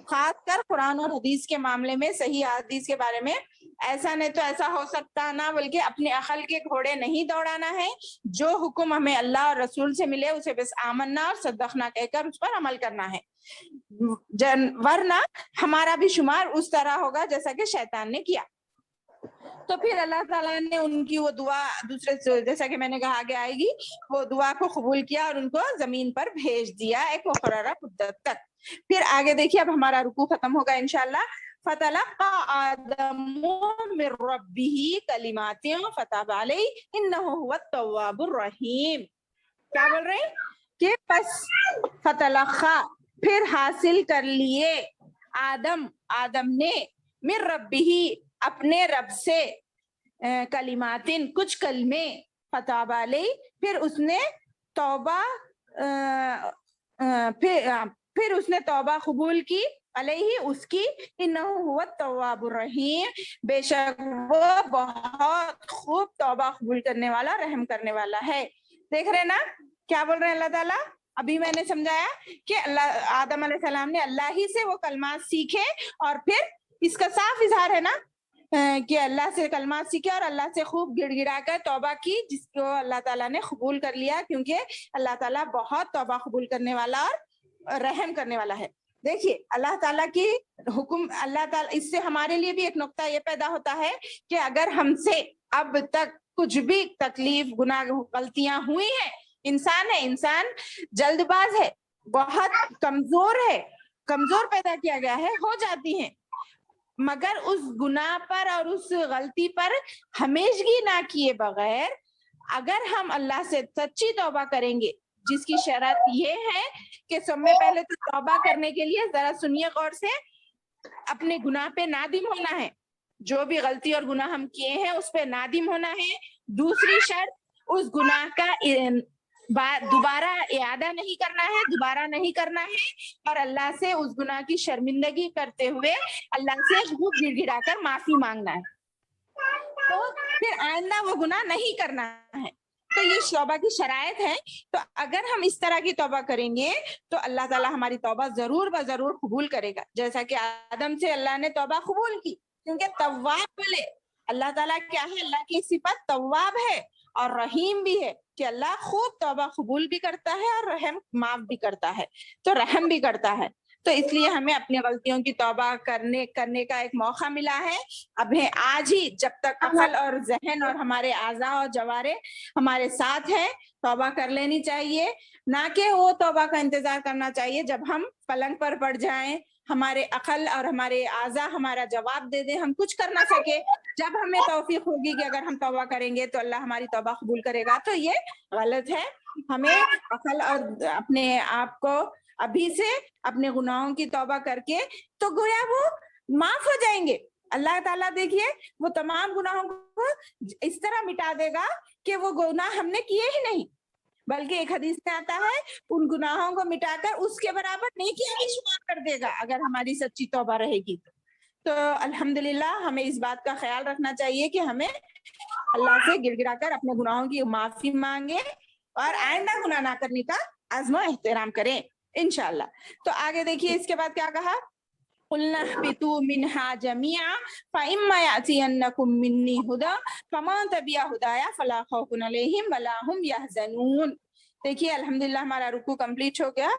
خاص کر قرآن اور حدیث کے معاملے میں, صحیح حدیث کے بارے میں. ایسا نہیں تو ایسا ہو سکتا نا, بلکہ اپنے عقل کے گھوڑے نہیں دوڑانا ہے. جو حکم ہمیں اللہ اور رسول سے ملے اسے بس آمنا اور صدقنا کہہ کر اس پر عمل کرنا ہے, ورنہ ہمارا بھی شمار اس طرح ہوگا جیسا کہ شیطان نے کیا. تو پھر اللہ تعالیٰ نے ان کی وہ دعا دوسرے, جیسا کہ میں نے کہا آگے آئے گی, وہ دعا کو قبول کیا اور ان کو زمین پر بھیج دیا ایک مقررہ مدت تک. پھر آگے دیکھیے, اب ہمارا رکوع ختم ہوگا انشاءاللہ. فَتَلَقَّى آدَمُ مِن رَبِّهِ كَلِمَاتٍ فَتَابَ عَلَيْهِ إِنَّهُ هُوَ التَّوَّابُ الرَّحِيمُ. کیا بول رہے ہیں کہ پس فتلقى, پھر حاصل کر لیے آدم نے من ربی اپنے رب سے کلماتن کچھ کلمے فتاب علیہ پھر اس نے توبہ قبول کی علیہ اس کی انہ هو التواب الرحیم بے شک وہ بہت خوب توبہ قبول کرنے والا رحم کرنے والا ہے. دیکھ رہے نا کیا بول رہے ہیں اللہ تعالیٰ. ابھی میں نے سمجھایا کہ اللہ آدم علیہ السلام نے اللہ ہی سے وہ کلمات سیکھے اور پھر اس کا صاف اظہار ہے نا کہ اللہ سے کلمات سیکھے اور اللہ سے خوب گڑ گڑا کر توبہ کی جس کو اللہ تعالیٰ نے قبول کر لیا کیونکہ اللہ تعالیٰ بہت توبہ قبول کرنے والا اور رحم کرنے والا ہے. دیکھیے اللہ تعالیٰ کی حکم اللہ تعالیٰ اس سے ہمارے لیے بھی ایک نقطہ یہ پیدا ہوتا ہے کہ اگر ہم سے اب تک کچھ بھی تکلیف گناہ غلطیاں ہوئی ہیں انسان جلد باز ہے بہت کمزور پیدا کیا گیا ہے ہو جاتی ہیں مگر اس گناہ پر اور اس غلطی پر ہمیشگی نہ کیے بغیر اگر ہم اللہ سے سچی توبہ کریں گے جس کی شرط یہ ہے کہ سب میں پہلے تو توبہ کرنے کے لیے ذرا سنیے غور سے اپنے گناہ پہ نادم ہونا ہے جو بھی غلطی اور گناہ ہم کیے ہیں اس پہ نادم ہونا ہے. دوسری شرط اس گناہ کا دوبارہ اعادہ نہیں کرنا ہے اور اللہ سے اس گناہ کی شرمندگی کرتے ہوئے اللہ سے خوب گڑ گڑا کر معافی مانگنا ہے تو پھر آئندہ وہ گناہ نہیں کرنا ہے. تو یہ توبہ کی شرائط ہے. تو اگر ہم اس طرح کی توبہ کریں گے تو اللہ تعالیٰ ہماری توبہ ضرور بضرور قبول کرے گا جیسا کہ آدم سے اللہ نے توبہ قبول کی کیونکہ تواب بولے اللہ تعالیٰ کیا ہے اللہ کی صفت تواب ہے اور رحیم بھی ہے کہ اللہ خوب توبہ قبول بھی کرتا ہے اور رحم معاف بھی کرتا ہے تو رحم بھی کرتا ہے. تو اس لیے ہمیں اپنی غلطیوں کی توبہ کرنے کا ایک موقع ملا ہے. اب آج ہی جب تک عقل اور ذہن اور ہمارے اعضاء اور جوارے ہمارے ساتھ ہیں توبہ کر لینی چاہیے نہ کہ وہ توبہ کا انتظار کرنا چاہیے جب ہم پلنگ پر پڑ جائیں ہمارے عقل اور ہمارے اعضاء ہمارا جواب دے دیں ہم کچھ کر نہ سکے. جب ہمیں توفیق ہوگی کہ اگر ہم توبہ کریں گے تو اللہ ہماری توبہ قبول کرے گا تو یہ غلط ہے. ہمیں عقل اور اپنے آپ کو ابھی سے اپنے گناہوں کی توبہ کر کے تو گویا وہ معاف ہو جائیں گے. اللہ تعالیٰ دیکھیے وہ تمام گناہوں کو اس طرح مٹا دے گا کہ وہ گناہ ہم نے کیے ہی نہیں بلکہ ایک حدیث میں آتا ہے ان گناہوں کو مٹا کر اس کے برابر نیکیاں بھی شمار کر دے گا اگر ہماری سچی توبہ رہے گی. تو الحمدللہ ہمیں اس بات کا خیال رکھنا چاہیے کہ ہمیں اللہ سے گڑ گڑا کر اپنے گناہوں کی معافی مانگے اور آئندہ گناہ نہ کرنے کا عزم و احترام کریں انشاءاللہ. تو آگے دیکھیے اس کے بعد کیا کہا قُلْنَا اهْبِطُوا مِنْهَا جَمِيعًا فَإِمَّا يَأْتِيَنَّكُم مِّنِّي هُدًى فَمَن تَبِعَ هُدَايَ فَلَا خَوْفٌ عَلَيْهِمْ وَلَا هُمْ يَحْزَنُونَ. دیکھیے الحمدللہ ہمارا رکوع کمپلیٹ ہو گیا.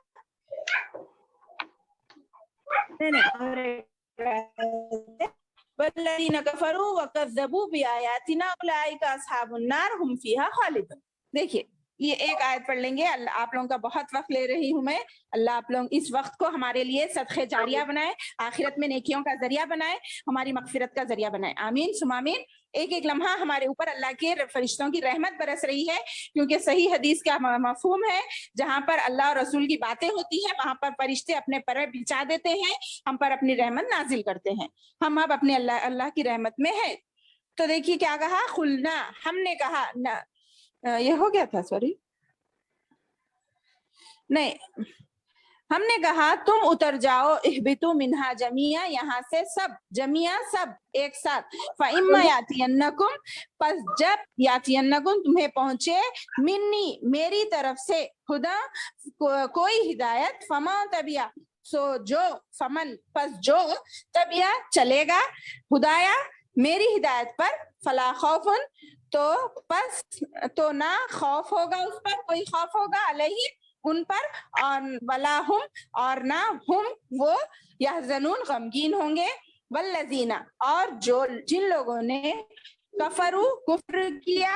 وَالَّذِينَ كَفَرُوا وَكَذَّبُوا بِآيَاتِنَا أُولَٰئِكَ أَصْحَابُ النَّارِ هُمْ فِيهَا خَالِدُونَ. دیکھیے یہ ایک آیت پڑھ لیں گے. آپ لوگوں کا بہت وقت لے رہی ہوں میں. اللہ آپ لوگ اس وقت کو ہمارے لیے صدقہ جاریہ بنائے آخرت میں نیکیوں کا ذریعہ بنائے ہماری مغفرت کا ذریعہ بنائے آمین ثم آمین. ایک ایک لمحہ ہمارے اوپر اللہ کے فرشتوں کی رحمت برس رہی ہے کیونکہ صحیح حدیث کا مفہوم ہے جہاں پر اللہ اور رسول کی باتیں ہوتی ہیں وہاں پر فرشتے اپنے پر بچھا دیتے ہیں ہم پر اپنی رحمت نازل کرتے ہیں. ہم اب اپنے اللہ کی رحمت میں ہیں. تو دیکھیے کیا کہا قلنا ہم نے کہا یہ ہو گیا تھا سوری نہیں ہم نے کہا تم اتر جاؤ اہبتوا منہا جمیعا یہاں سے سب جمیعا سب ایک ساتھ فإما یاتینکم پس جب یاتینکم تمہیں پہنچے منی میری طرف سے ہدا کوئی ہدایت فمن تبع سو جو فمن پس جو تبع چلے گا ہدایا میری ہدایت پر فلا خوف تو پس تو نہ خوف ہوگا اس پر کوئی خوف ہوگا علیہ ان پر اور ولا ہم اور نہ ہم وہ یحزنون غمگین ہوں گے. والذین اور جو جن لوگوں نے کفروا کفر کیا